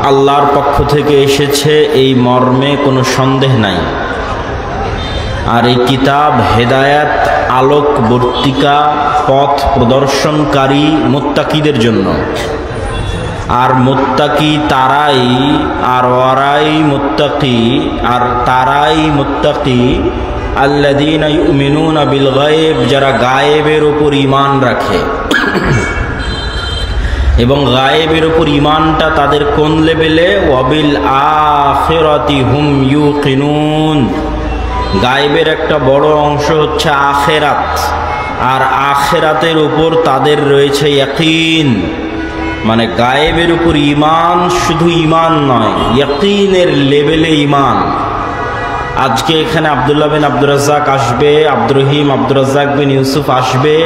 আল্লাহর পক্ষ থেকে এসেছে এই মর্মে কোনো সন্দেহ নাই। আর এই কিতাব হেদায়াত, আলোক বর্তিকা, পথ প্রদর্শনকারী মুত্তাকিদের জন্য। আর মুত্তাকি তারাই, আর ওরাই মুত্তাকি, আর তারাই মুত্তাকি আল্লাযীনা ইউমিনুনা বিল গায়ব, যারা গায়েবের উপর ঈমান রাখে। এবং গায়েবের উপর ঈমানটা তাদের কোন লেভেলে? ওয়াবিল আখিরাতি হুম ইউকিনুন। গায়েবের একটা বড় অংশ হচ্ছে আখিরাত, আর আখিরাতের উপর তাদের রয়েছে ইয়াকিন। মানে গায়েবের উপর ঈমান শুধু ঈমান নয়, ইয়াকিনের লেভেলে ঈমান। আজকে এখানে আব্দুল্লাহ বিন আব্দুর রাজ্জাক আসবে, আব্দুর রহিম, আব্দুর রাজ্জাক বিন ইউসুফ আসবে।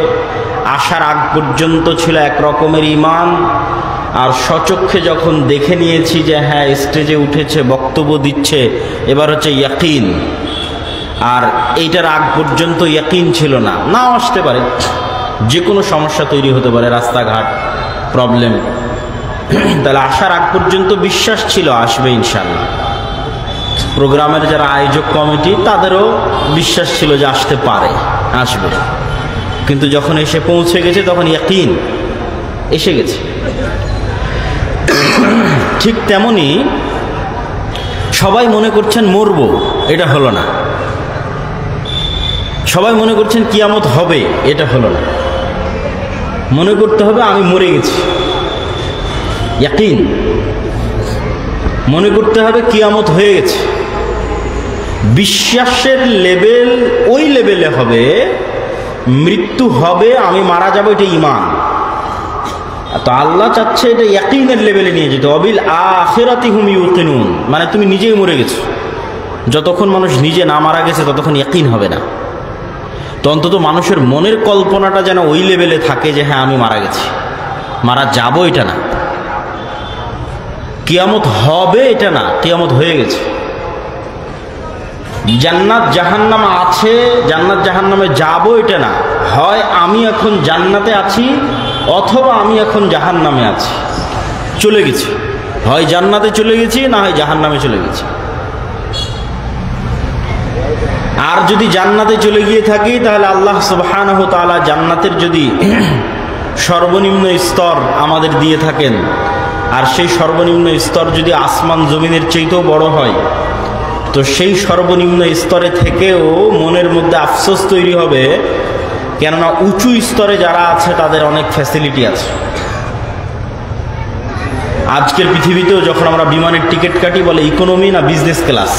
আসার আগ পর্যন্ত ছিল এক রকমের ঈমান, আর সচক্ষে যখন দেখে নিয়েছি যে হ্যাঁ স্টেজে উঠেছে, বক্তব্য দিচ্ছে, এবার হচ্ছে ইয়াকিন। আর এইটার আগ পর্যন্ত ইয়াকিন ছিল না। নাও আসতে পারে, যে কোনো সমস্যা তৈরি হতে পারে, রাস্তাঘাট প্রবলেম। তাহলে আসার আগ পর্যন্ত বিশ্বাস ছিল আসবে ইনশাল্লাহ। প্রোগ্রামের যারা আয়োজক কমিটি, তাদেরও বিশ্বাস ছিল যে আসতে পারে, আসবে। কিন্তু যখন এসে পৌঁছে গেছে তখন ইয়াকিন এসে গেছে। ঠিক তেমনি সবাই মনে করছেন মরবো, এটা হলো না। সবাই মনে করছেন কিয়ামত হবে, এটা হলো না। মনে করতে হবে আমি মরে গেছি, ইয়াকিন। মনে করতে হবে কিয়ামত হয়ে গেছে। বিশ্বাসের লেভেল ওই লেভেলে হবে, মৃত্যু হবে, আমি মারা যাবো, এটা ঈমান। তো আল্লাহ চাচ্ছে এটা ইয়াকিনের লেভেলে নিয়ে যেতে। অবিল আখিরাতি হুম ইউকিনুন, মানে তুমি নিজেই মরে গেছো। যতক্ষণ মানুষ নিজে না মারা গেছে ততক্ষণ ইয়াকিন হবে না। তো অন্তত মানুষের মনের কল্পনাটা যেন ওই লেভেলে থাকে যে হ্যাঁ আমি মারা গেছি, মারা যাবো এটা না। কিয়ামত হবে এটা না, কিয়ামত হয়ে গেছে। জান্নাত জাহান্নাম আছে, জান্নাত জাহান্নামে যাবো এটা না। হয় আমি এখন জান্নাতে আছি, অথবা আমি এখন জাহান্নামে আছি, চলে গেছি। হয় জান্নাতে চলে গেছি, না হয় জাহান্নামে চলে গেছি। আর যদি জান্নাতে চলে গিয়ে থাকি, তাহলে আল্লাহ সুবহানাহু ওয়া তাআলা জান্নাতের যদি সর্বনিম্ন স্তর আমাদের দিয়ে থাকেন, আর সেই সর্বনিম্ন স্তর যদি আসমান জমিনের চাইতেও বড় হয়, তো সেই সর্বনিম্ন স্তরে থেকেও মনের মধ্যে আফসোস তৈরি হবে, কেননা উঁচু স্তরে যারা আছে তাদের অনেক ফ্যাসিলিটি আছে। আজকের পৃথিবীতেও যখন আমরা বিমানের টিকিট কাটি, বলে ইকোনমি না বিজনেস ক্লাস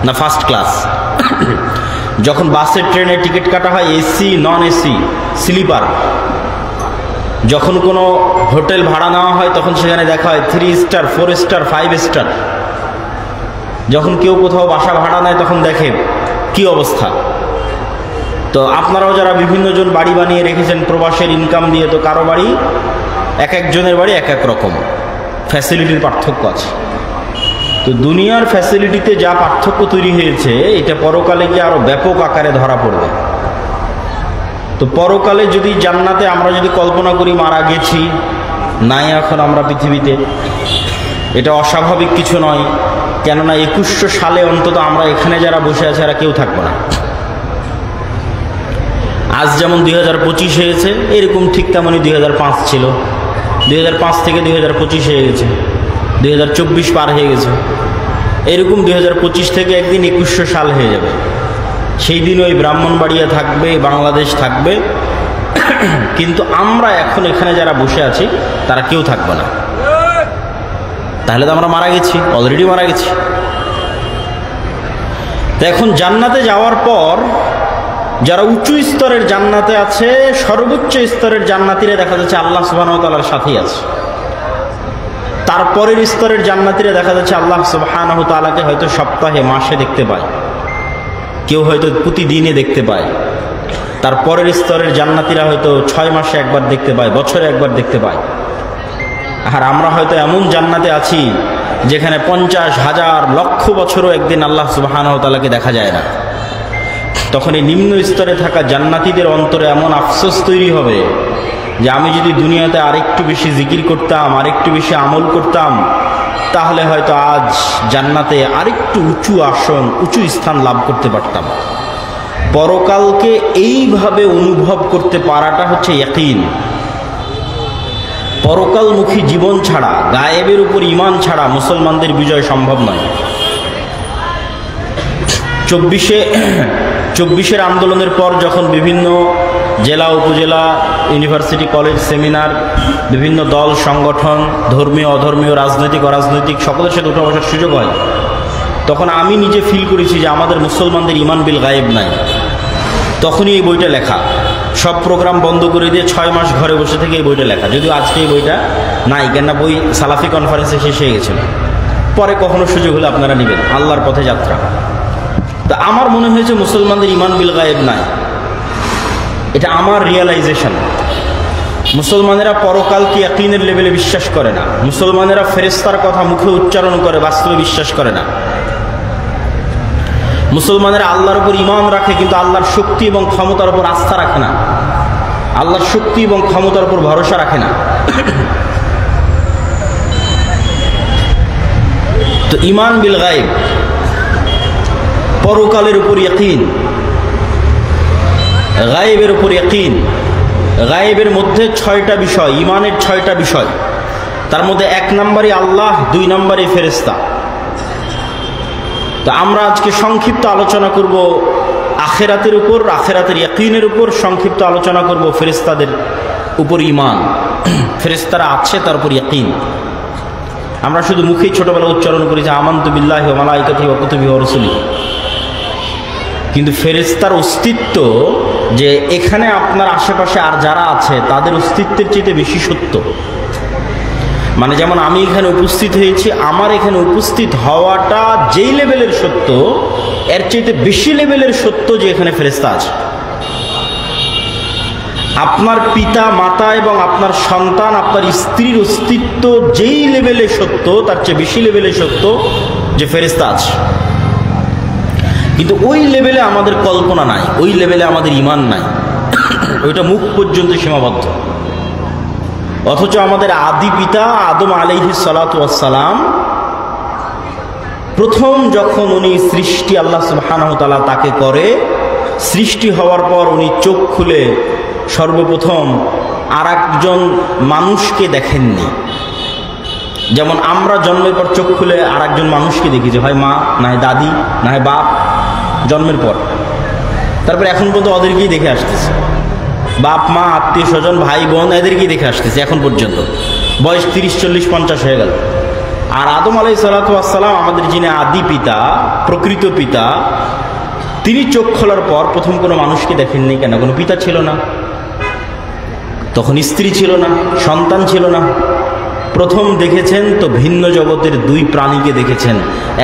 না ফার্স্ট ক্লাস। যখন বাসের ট্রেনের টিকিট কাটা হয় এসি, নন এসি, স্লিপার। যখন কোনো হোটেল ভাড়া নেওয়া হয় তখন সেখানে দেখা হয় 3 স্টার, 4 স্টার, 5 স্টার। যখন কেউ কোথাও বাসা ভাড়া নেয় তখন দেখে কি অবস্থা। তো আপনারাও যারা বিভিন্ন জন বাড়ি বানিয়ে রেখেছেন প্রবাসের ইনকাম দিয়ে, তো কারো বাড়ি, এক একজনের বাড়ি এক এক রকম, ফ্যাসিলিটির পার্থক্য আছে। তো দুনিয়ার ফ্যাসিলিটিতে যা পার্থক্য তৈরি হয়েছে, এটা পরকালে গিয়ে আরো ব্যাপক আকারে ধরা পড়বে। তো পরকালে যদি জান্নাতে আমরা যদি কল্পনা করি মারা গেছি, নাই এখন আমরা পৃথিবীতে, এটা অস্বাভাবিক কিছু নয়। কেননা 2100 সালে অন্তত আমরা এখানে যারা বসে আছে এরা কেউ থাকবো না। আজ যেমন 2025 হয়েছে, এরকম ঠিক তেমনই 2005 ছিল। 2005 থেকে 2025 হয়ে গেছে, 2024 পার হয়ে গেছে। এরকম 2025 থেকে একদিন 2100 সাল হয়ে যাবে। সেই দিন ওই ব্রাহ্মণবাড়িয়া থাকবে, বাংলাদেশ থাকবে, কিন্তু আমরা এখন এখানে যারা বসে আছি তারা কেউ থাকবে না। তাহলে তো আমরা মারা গেছি, অলরেডি মারা গেছি। তো এখন জান্নাতে যাওয়ার পর যারা উঁচু স্তরের জান্নাতে আছে, সর্বোচ্চ স্তরের জান্নাতীরা দেখা যাচ্ছে আল্লাহ সুবহানাহু ওয়া তাআলার সাথেই আছে। তারপরের স্তরের জান্নাতীরা দেখা যাচ্ছে আল্লাহ সুবহানাহু ওয়া তাআলাকে হয়তো সপ্তাহে, মাসে দেখতে পায়, কেউ হয়তো প্রতিদিনে দেখতে পায়। তারপরের স্তরের জান্নাতীরা হয়তো 6 মাসে একবার দেখতে পায়, বছরে একবার দেখতে পায়। আর আমরা হয়তো এমন জান্নাতে আছি যেখানে 50,000 লক্ষ বছরও একদিন আল্লাহ সুবহানাহু ওয়া তাআলাকে দেখা যায় না। তখন এই নিম্ন স্তরে থাকা জান্নাতীদের অন্তরে এমন আফসোস তৈরি হবে যে আমি যদি দুনিয়াতে আরেকটু বেশি জিকির করতাম, আরেকটু বেশি আমল করতাম, তাহলে হয়তো আজ জান্নাতে আরেকটু উঁচু আসন, উঁচু স্থান লাভ করতে পারতাম। পরকালকে এইভাবে অনুভব করতে পারাটা হচ্ছে ইয়াকিন। পরকালমুখী জীবন ছাড়া, গায়েবের উপর ঈমান ছাড়া মুসলমানদের বিজয় সম্ভব নয়। 24-এর আন্দোলনের পর যখন বিভিন্ন জেলা, উপজেলা, ইউনিভার্সিটি, কলেজ, সেমিনার, বিভিন্ন দল, সংগঠন, ধর্মীয়, অধর্মীয়, রাজনৈতিক, অরাজনৈতিক সকলের সাথে উঠা বসার সুযোগ হয়, তখন আমি নিজে ফিল করেছি যে আমাদের মুসলমানদের ঈমান বিল গায়েব নাই। তখনই এই বইটা লেখা। সব প্রোগ্রাম বন্ধ করে দিয়ে 6 মাস ঘরে বসে থেকে এই বইটা লেখা। যদিও আজকে এই বইটা নাই, কেননা বই সালাফি কনফারেন্সে শেষ হয়ে গেছিল। পরে কখনো সুযোগ হলে আপনারা নেবেন। আল্লাহর পথে যাত্রা। তা আমার মনে হয়েছে মুসলমানদের ঈমান বিল গায়েব নাই। এটা আমার রিয়েলাইজেশন। মুসলমানেরা পরকালকে ইয়াকিনের লেভেলে বিশ্বাস করে না। মুসলমানেরা ফেরেশতার কথা মুখে উচ্চারণ করে, বাস্তবে বিশ্বাস করে না। মুসলমানেরা আল্লাহর উপর ঈমান রাখে, কিন্তু আল্লাহর শক্তি এবং ক্ষমতার উপর আস্থা রাখে না। আল্লাহর শক্তি এবং ক্ষমতার উপর ভরসা রাখে না। তো ঈমান বিল গায়েব, পরকালের উপর ইয়াকিন, গায়েবের উপর ইয়াকিন। গায়েবের মধ্যে 6টা বিষয়, ঈমানের 6টা বিষয়। তার মধ্যে 1 নম্বরে আল্লাহ, 2 নম্বরে ফেরেশতা। তো আমরা আজকে সংক্ষিপ্ত আলোচনা করব আখিরাতের উপর, আখিরাতের ইয়াকিনের উপর। সংক্ষিপ্ত আলোচনা করব ফেরেশতাদের উপর ঈমান। ফেরেশতারা আছে, তার উপর ইয়াকিন। আমরা শুধু মুখেই ছোটবেলা উচ্চারণ করি যে আমানতু বিল্লাহি ওয়া মালাইকাতিহি ওয়া কুতুবিহি ওয়া রাসূলিহি, কিন্তু ফেরেশতার অস্তিত্ব যে এখানে আপনার আশেপাশে আর যারা আছে তাদের অস্তিত্বের চেয়ে বেশি সত্য। মানে যেমন আমি এখানে উপস্থিত হয়েছি, আমার এখানে উপস্থিত হওয়াটা যেই লেভেলের সত্য, এর চেয়ে বেশি লেভেলের সত্য যে এখানে ফেরেশতা আছে। আপনার পিতা, মাতা এবং আপনার সন্তান, আপনার স্ত্রীর অস্তিত্ব যেই লেভেলে সত্য, তার চেয়ে বেশি লেভেলে সত্য যে ফেরেশতা আছে। কিন্তু ওই লেভেলে আমাদের কল্পনা নাই, ওই লেভেলে আমাদের ঈমান নাই। ওইটা মুখ পর্যন্ত সীমাবদ্ধ। অথচ আমাদের আদি পিতা আদম আলাইহিস সালাতু ওয়াস সালাম, প্রথম যখন উনি সৃষ্টি, আল্লাহ সুবহানাহু ওয়া তাআলা তাকে করে, সৃষ্টি হওয়ার পর উনি চোখ খুলে সর্বপ্রথম আরেকজন মানুষকে দেখেননি। যেমন আমরা জন্মের পর চোখ খুলে আরেকজন মানুষকে দেখি, যে হয় মা, না হয় দাদি, না হয় বাপ, জন্মের পর। তারপর এখন পর্যন্ত ওদেরকেই দেখে আসতেছে, বাপ মা, আত্মীয় স্বজন, ভাই বোন, এদেরকেই দেখে আসতেছে এখন পর্যন্ত। বয়স 30, 40, 50 হয়ে গেল। আর আদম আলাইহিস সালাতু ওয়াস সালাম, আমাদের যিনি আদি পিতা, প্রকৃত পিতা, তিনি চোখ খোলার পর প্রথম কোনো মানুষকে দেখেননি। কেন? কোনো পিতা ছিল না, তখন স্ত্রী ছিল না, সন্তান ছিল না। প্রথম দেখেছেন তো ভিন্ন জগতের 2 প্রাণীকে দেখেছেন,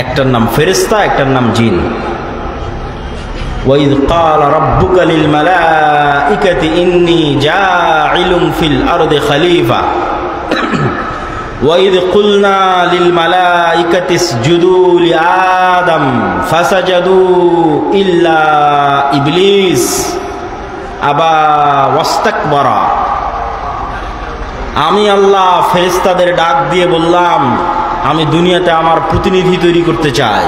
একটার নাম ফেরেশতা, একটার নাম জিন। وَإِذْ قَالَ رَبُّكَ لِلْمَلَائِكَةِ إِنِّي جَاعِلٌ فِي الْأَرْضِ خَلِيفَةً وَإِذْ قُلْنَا لِلْمَلَائِكَةِ اسْجُدُوا لِآدَمَ فَسَجَدُوا إِلَّا إِبْلِيسَ أَبَى وَاسْتَكْبَرَ। আমি আল্লাহ ফেরেশতাদের ডাক দিয়ে বললাম, আমি দুনিয়াতে আমার প্রতিনিধি তৈরি করতে চাই।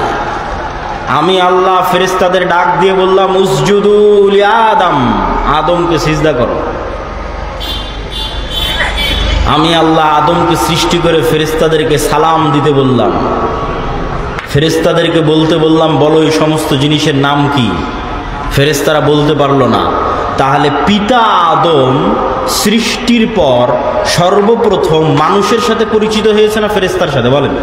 আমি আল্লাহ ফেরেশতাদের ডাক দিয়ে বললাম, উসজুদু লিআদম, আদমকে সিজদা করো। আমি আল্লাহ আদমকে সৃষ্টি করে ফেরেশতাদেরকে সালাম দিতে বললাম। ফেরেশতাদেরকে বলতে বললাম, বলো এই সমস্ত জিনিসের নাম কি? ফেরেশতারা বলতে পারলো না। তাহলে পিতা আদম সৃষ্টির পর সর্বপ্রথম মানুষের সাথে পরিচিত হয়েছে না ফেরেশতার সাথে? বলেন।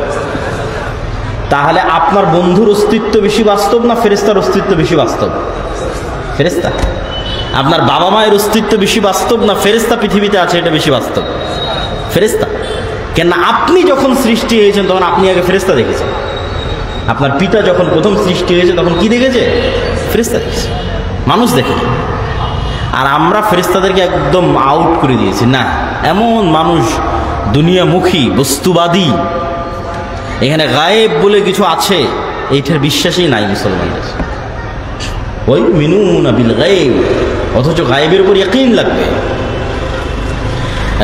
তাহলে আপনার বন্ধুর অস্তিত্ব বেশি বাস্তব না ফেরেশতার অস্তিত্ব বেশি বাস্তব? ফেরেশতা। আপনার বাবা মায়ের অস্তিত্ব বেশি বাস্তব না ফেরেশতা পৃথিবীতে আছে এটা বেশি বাস্তব? ফেরেশতা। কেন? আপনি যখন সৃষ্টি হয়েছেন তখন আপনি আগে ফেরেশতা দেখেছেন। আপনার পিতা যখন প্রথম সৃষ্টি হয়েছে তখন কি দেখেছে? ফেরেশতা দেখেছে, মানুষ দেখে। আর আমরা ফেরেশতাদেরকে একদম আউট করে দিয়েছি। না, এমন মানুষ দুনিয়ামুখী, বস্তুবাদী, এখানে গায়েব বলে কিছু আছে এইটার বিশ্বাসই নাই মুসলমানদের। ওই মিনুনা বিল গায়েব, অথচ গায়েবের উপর ইয়াকিন লাগবে।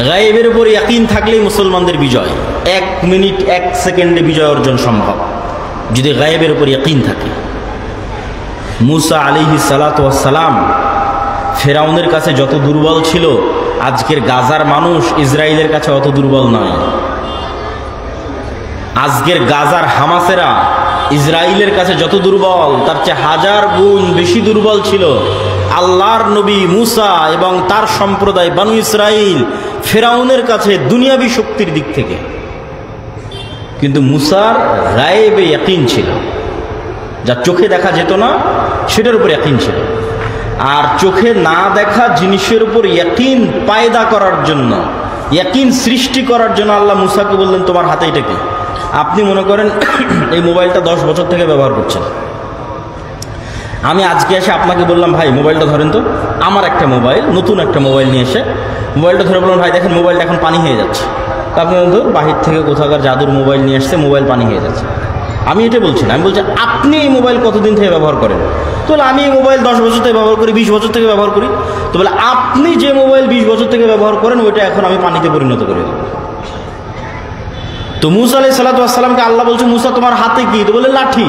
গায়েবের উপর ইয়াকিন থাকলেই মুসলমানদের বিজয়। 1 মিনিট 1 সেকেন্ডে বিজয় অর্জন সম্ভব যদি গায়েবের উপর ইয়াকিন থাকে। মুসা আলাইহিস সালাতু ওয়াস সালাম ফেরাউনের কাছে যত দুর্বল ছিল, আজকের গাজার মানুষ ইসরায়েলের কাছে অত দুর্বল নয়। আজকের গাজার হামাসেরা ইসরায়েলের কাছে যত দুর্বল, তার চেয়ে 1000 গুণ বেশি দুর্বল ছিল আল্লাহর নবী মুসা এবং তার সম্প্রদায় বানু ইসরাইল ফেরাউনের কাছে দুনিয়াবী শক্তির দিক থেকে। কিন্তু মুসার গায়েবে ইয়াকিন ছিল, যা চোখে দেখা যেত না সেটার উপর ইয়াকিন ছিল। আর চোখে না দেখা জিনিসের উপর ইয়াকিন পায়দা করার জন্য, ইয়াকিন সৃষ্টি করার জন্য আল্লাহ মুসাকে বললেন, তোমার হাতে এটা কি? আপনি মনে করেন এই মোবাইলটা 10 বছর থেকে ব্যবহার করছেন, আমি আজকে এসে আপনাকে বললাম, ভাই মোবাইলটা ধরেন তো। আমার একটা মোবাইল, নতুন একটা মোবাইল নিয়ে এসে মোবাইলটা ধরে বললাম, ভাই দেখেন মোবাইলটা এখন পানি হয়ে যাচ্ছে। তা আপনি বলুন, বাহির থেকে কোথাকার জাদুর মোবাইল নিয়ে আসছে, মোবাইল পানি হয়ে যাচ্ছে। আমি এটা বলছি না, আমি বলছি আপনি এই মোবাইল কতদিন থেকে ব্যবহার করেন? তো বলে আমি এই মোবাইল 10 বছর থেকে ব্যবহার করি, 20 বছর থেকে ব্যবহার করি। তো বলে আপনি যে মোবাইল 20 বছর থেকে ব্যবহার করেন ওইটা এখন আমি পানিতে পরিণত করে দেবো। তো মুসা আলাইহিস সালাতু ওয়াস সালামকে আল্লাহ বলছে, মুসা তোমার হাতে কি? তো বলে লাঠি।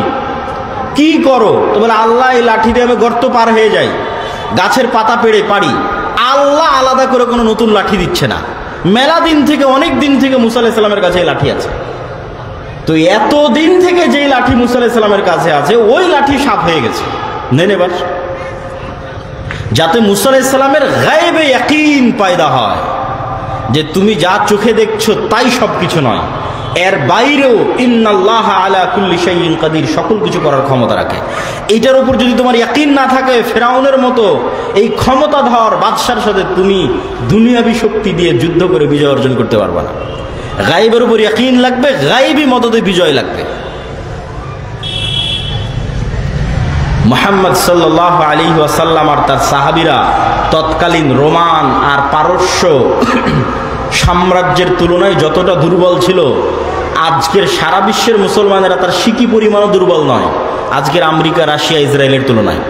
কি করো? তো বলে আল্লাহ এই লাঠি দিয়ে আমি গর্ত পার হয়ে যাই, গাছের পাতা পেড়ে পারি। আল্লাহ আলাদা করে কোনো নতুন লাঠি দিচ্ছে না, মেলা দিন থেকে, অনেক দিন থেকে মুসা আলাইহিস সালামের কাছে এই লাঠি আছে। তো এতদিন থেকে যেই লাঠি মুসা আলাইহিস সালামের কাছে আছে ওই লাঠি সাপ হয়ে গেছে। নেন এবার, যাতে মুসা আলাইহিস সালামের গায়েবে ইয়াকিন পয়দা হয় যে তুমি যা চোখে দেখছো তাই সব কিছু নয়, এর বাইরেও ইন্নাল্লাহ আলা কুল্লি শাইইন কাদির, সকল কিছু করার ক্ষমতা রাখে। এইটার উপর যদি তোমার ইয়াকিন না থাকে, ফেরাউনের মতো এই ক্ষমতাধর বাদশার সাথে তুমি দুনিয়াবী শক্তি দিয়ে যুদ্ধ করে বিজয় অর্জন করতে পারবে না। গায়েবের উপর ইয়াকিন লাগবে, গায়েবী মদদে বিজয় লাগবে। মুহাম্মদ সাল্লাল্লাহু আলাইহি ওয়াসাল্লাম আর তার সাহাবীরা তৎকালীন রোমান আর পারস্য সাম্রাজ্যের তুলনায় যতটা দুর্বল ছিল, আজকের সারা বিশ্বের মুসলমানেরা তার সিকি পরিমাণও দুর্বল নয় আজকের আমেরিকা, রাশিয়া, ইসরায়েলের তুলনায়।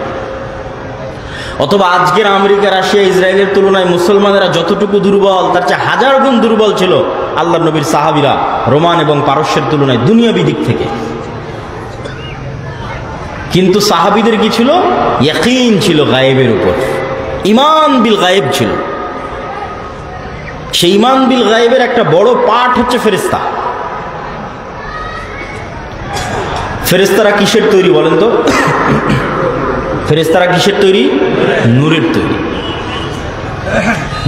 অথবা আজকের আমেরিকা, রাশিয়া, ইসরায়েলের তুলনায় মুসলমানেরা যতটুকু দুর্বল, তার চেয়ে 1000 গুণ দুর্বল ছিল আল্লাহর নবীর সাহাবীরা রোমান এবং পারস্যের তুলনায় দুনিয়াবী দিক থেকে। কিন্তু সাহাবীদের কি ছিল? ইয়াকিন ছিল গায়েবের উপর, ঈমান বিল গায়েব ছিল। সেই ঈমান বিল গায়েবের একটা বড় পার্ট হচ্ছে ফেরেশতা। ফেরেশতারা কিসের তৈরি বলেন তো? ফেরেশতারা কিসের তৈরি? নূরের তৈরি।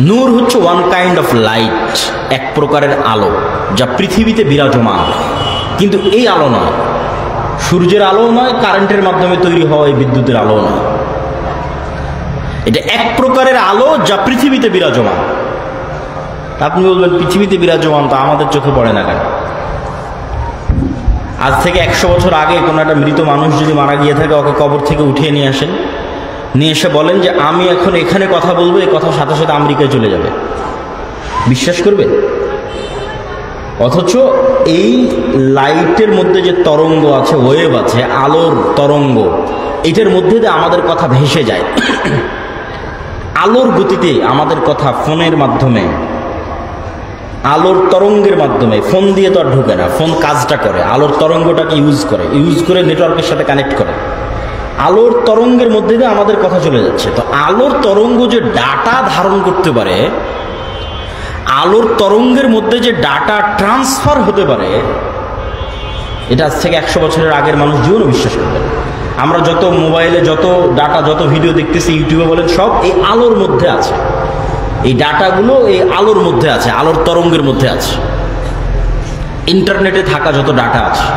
নূর হচ্ছে ওয়ান কাইন্ড অফ লাইট, এক প্রকারের আলো যা পৃথিবীতে বিরাজমান। কিন্তু এই আলো নয়, সূর্যের আলো নয়, কারেন্টের মাধ্যমে তৈরি হওয়া এই বিদ্যুতের আলো নয়। এটা এক প্রকারের আলো যা পৃথিবীতে বিরাজমান। আপনি বলবেন পৃথিবীতে বিরাজমান তো আমাদের চোখে পড়ে না কেন? আজ থেকে 100 বছর আগে কোনো একটা মৃত মানুষ যদি মারা গিয়ে থাকে, ওকে কবর থেকে উঠিয়ে নিয়ে আসেন, নিয়ে এসে বলেন যে আমি এখন এখানে কথা বলবো, এই কথার সাথে সাথে আমেরিকায় চলে যাবে, বিশ্বাস করবে? অথচ এই লাইটের মধ্যে যে তরঙ্গ আছে, ওয়েভ আছে, আলোর তরঙ্গ, এটার মধ্যে দিয়ে আমাদের কথা ভেসে যায়। আলোর গতিতে আমাদের কথা ফোনের মাধ্যমে, আলোর তরঙ্গের মাধ্যমে, ফোন দিয়ে তো আর ঢুকে না, ফোন কাজটা করে আলোর তরঙ্গটাকে ইউজ করে নেটওয়ার্কের সাথে কানেক্ট করে। আলোর তরঙ্গের মধ্যে দিয়ে আমাদের কথা চলে যাচ্ছে। তো আলোর তরঙ্গ যে ডাটা ধারণ করতে পারে, আলোর তরঙ্গের মধ্যে যে ডাটা ট্রান্সফার হতে পারে, এটা আজ থেকে 100 বছরের আগের মানুষ জীবনও বিশ্বাস করবে না। আমরা যত মোবাইলে যত ডাটা, যত ভিডিও দেখতেছি, ইউটিউবে বলেন, সব এই আলোর মধ্যে আছে। এই ডাটাগুলো এই আলোর মধ্যে আছে, আলোর তরঙ্গের মধ্যে আছে। ইন্টারনেটে থাকা যত ডাটা আছে,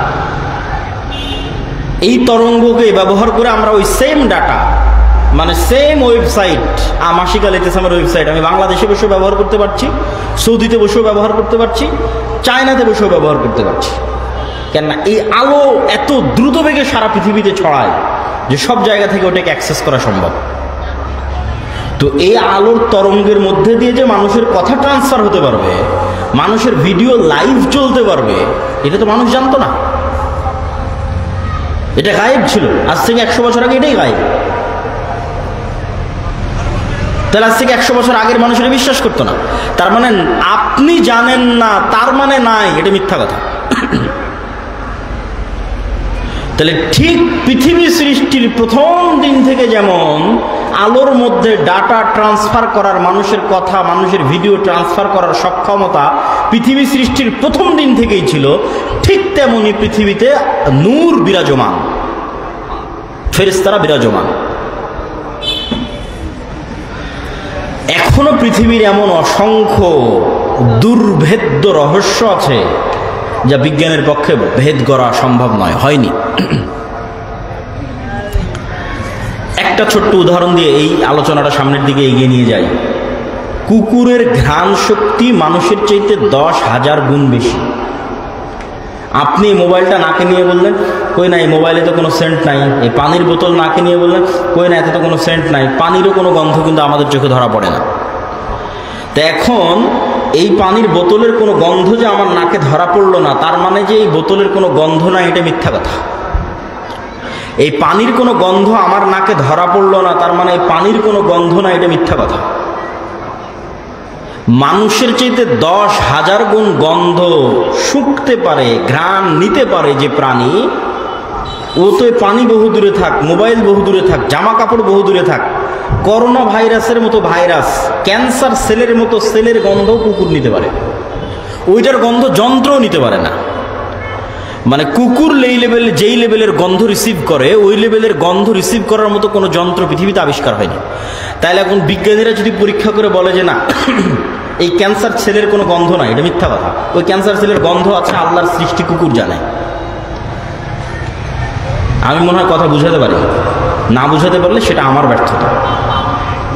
এই তরঙ্গকে ব্যবহার করে আমরা ওই সেম ডাটা, মানে সেম ওয়েবসাইট, মাসিক আল ইতিসামের ওয়েবসাইট আমি বাংলাদেশে বসেও ব্যবহার করতে পারছি, সৌদিতে বসেও ব্যবহার করতে পারছি, চায়নাতে বসেও ব্যবহার করতে পারছি। কেননা এই আলো এত দ্রুত বেগে সারা পৃথিবীতে ছড়ায় যে সব জায়গা থেকে ওটাকে অ্যাক্সেস করা সম্ভব। তো এই আলোর তরঙ্গের মধ্যে দিয়ে যে মানুষের কথা ট্রান্সফার হতে পারবে, মানুষের ভিডিও লাইভ চলতে পারবে, এটা তো মানুষ জানতো না। এটা গায়েব ছিল, আজ থেকে 100 বছর আগে এটাই গায়েব। তাহলে আজ থেকে 100 বছর আগের মানুষেরা বিশ্বাস করতো না। তার মানে আপনি জানেন না তার মানে নাই, এটা মিথ্যা কথা। তাহলে ঠিক পৃথিবী সৃষ্টির প্রথম দিন থেকে যেমন আলোর মধ্যে ডাটা ট্রান্সফার করার, মানুষের কথা, মানুষের ভিডিও ট্রান্সফার করার সক্ষমতা পৃথিবী সৃষ্টির প্রথম দিন থেকেই ছিল, ঠিক তেমনি পৃথিবীতে নূর বিরাজমান, ফেরেশতারা বিরাজমান। এখনো পৃথিবীর এমন অসংখ্য দুর্ভেদ্য রহস্য আছে যা বিজ্ঞানের পক্ষে ভেদ করা সম্ভব নয়, হয়নি। একটা ছোট্ট উদাহরণ দিয়ে এই আলোচনাটা সামনের দিকে এগিয়ে নিয়ে যাই। কুকুরের ঘ্রাণ শক্তি মানুষের চাইতে 10,000 গুণ বেশি। আপনি মোবাইলটা নাকে নিয়ে বললেন, কই না এই মোবাইলে তো কোনো সেন্ট নাই। এই পানির বোতল নাকে নিয়ে বললেন, কই না এতে তো কোনো সেন্ট নাই। পানিরও কোনো গন্ধ কিন্তু আমাদের চোখে ধরা পড়ে না। তো এখন এই পানির বোতলের কোনো গন্ধ যে আমার নাকে ধরা পড়লো না, তার মানে যে এই বোতলের কোনো গন্ধ নাই, এটা মিথ্যা কথা। এই পানির কোনো গন্ধ আমার নাকে ধরা পড়লো না, তার মানে এই পানির কোনো গন্ধ নাই, এটা মিথ্যা কথা। মানুষের চাইতে 10,000 গুণ গন্ধ শুঁকতে পারে, ঘ্রাণ নিতে পারে যে প্রাণী, ও তো পানি বহু দূরে থাক, মোবাইল বহু দূরে থাক, জামা কাপড় বহু দূরে থাক, করোনা ভাইরাসের মতো ভাইরাস, ক্যান্সার সেলের মতো সেলের গন্ধ কুকুর নিতে পারে, ওইটার গন্ধ যন্ত্রও নিতে পারে না। মানে কুকুর যেই লেভেলের গন্ধ রিসিভ করে, ওই লেভেলের গন্ধ রিসিভ করার মতো কোনো যন্ত্র পৃথিবীতে আবিষ্কার হয়নি। তাইলে এখন বিজ্ঞানীরা যদি পরীক্ষা করে বলে যে না এই ক্যান্সার সেলের কোনো গন্ধ নাই, এটা মিথ্যা কথা। ওই ক্যান্সার সেলের গন্ধ আছে আল্লাহর সৃষ্টি, কুকুর জানে। আমি মনে হয় কথা বুঝাতে পারি, না বুঝাতে পারলে সেটা আমার ব্যর্থতা।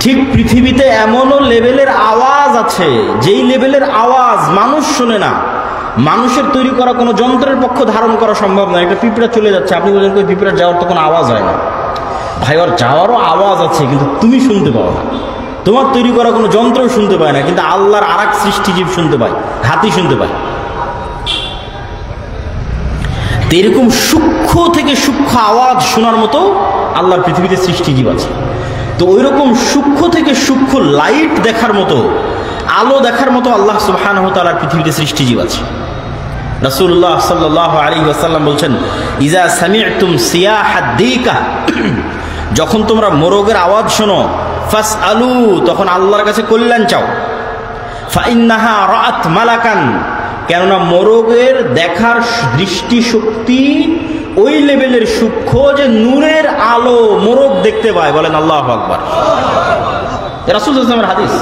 ঠিক পৃথিবীতে এমনও লেভেলের আওয়াজ আছে যেই লেভেলের আওয়াজ মানুষ শোনে না, মানুষের তৈরি করা কোনো যন্ত্রের পক্ষ ধারণ করা সম্ভব নয়। একটা পিঁপড়া চলে যাচ্ছে, আপনি বলেন ওই পিঁপড়ার যাওয়ার তো কোনো আওয়াজ হয় না। ভাই, ওর যাওয়ারও আওয়াজ আছে কিন্তু তুমি শুনতে পাও না, তোমার তৈরি করা কোনো যন্ত্রও শুনতে পায় না, কিন্তু আল্লাহর আর এক সৃষ্টিজীব শুনতে পায়, হাতি শুনতে পায়। এরকম সূক্ষ্ম থেকে সূক্ষ্ম আওয়াজ শোনার মতো আল্লাহর পৃথিবীতে সৃষ্টিজীব আছে। তো ওই রকম সূক্ষ্ম থেকে সূক্ষ্ম লাইট দেখার মতো, আলো দেখার মতো আল্লাহ সুবহানাহু ওয়া তাআলার পৃথিবীতে সৃষ্টিজীব আছে। রাসূলুল্লাহ সাল্লাল্লাহু আলাইহি ওয়াসাল্লাম বলছেন, ইজা সামি'তুম সিয়াহাদ দিকা, যখন তোমরা মোরগের আওয়াজ শোনো, ফাসআলু, তখন আল্লাহর কাছে কল্যাণ চাও। ফাইন্নাহা রাআত মালাকান, কেননা মোরগের দেখার দৃষ্টি শক্তি ওই লেভেলের সূক্ষ্ম যে নূরের আলো মোরগ দেখতে পায়। বলেন আল্লাহু আকবার। রাসূলুল্লাহ সাল্লাল্লাহু আলাইহি ওয়াসাল্লামের হাদিস।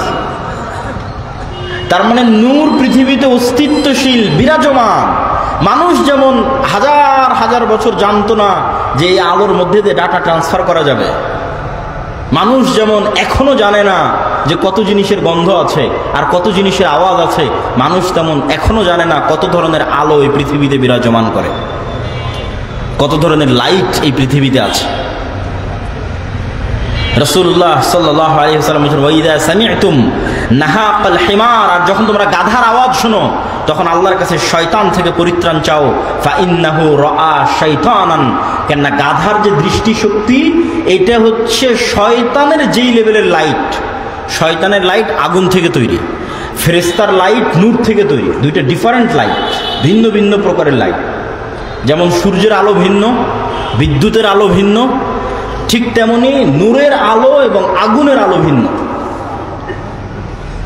তার মানে নূর পৃথিবীতে অস্তিত্বশীল, বিরাজমান। মানুষ যেমন হাজার হাজার বছর জানতো না যে এই আলোর মধ্যে দিয়ে ডাটা ট্রান্সফার করা যাবে, মানুষ যেমন এখনো জানে না যে কত জিনিসের গন্ধ আছে আর কত জিনিসের আওয়াজ আছে, মানুষ তেমন এখনো জানে না কত ধরনের আলো এই পৃথিবীতে বিরাজমান করে, কত ধরনের লাইট এই পৃথিবীতে আছে। রাসূলুল্লাহ সাল্লাল্লাহু আলাইহি ওয়াসাল্লাম বলেন, ওয়াইদা সামি'তুম নাহাকাল হিমার, আর যখন তোমরা গাধার আওয়াজ শোনো তখন আল্লাহর কাছে শয়তান থেকে পরিত্রাণ চাও। ফা ইন্নাহু রাআ শাইতানান, কেননা গাধার যে দৃষ্টিশক্তি এটা হচ্ছে শয়তানের যেই লেভেলের লাইট। শয়তানের লাইট আগুন থেকে তৈরি, ফেরেশতার লাইট নূর থেকে তৈরি, দুইটা ডিফারেন্ট লাইট, ভিন্ন ভিন্ন প্রকারের লাইট। যেমন সূর্যের আলো ভিন্ন, বিদ্যুতের আলো ভিন্ন, ঠিক তেমনি নূরের আলো এবং আগুনের আলো ভিন্ন।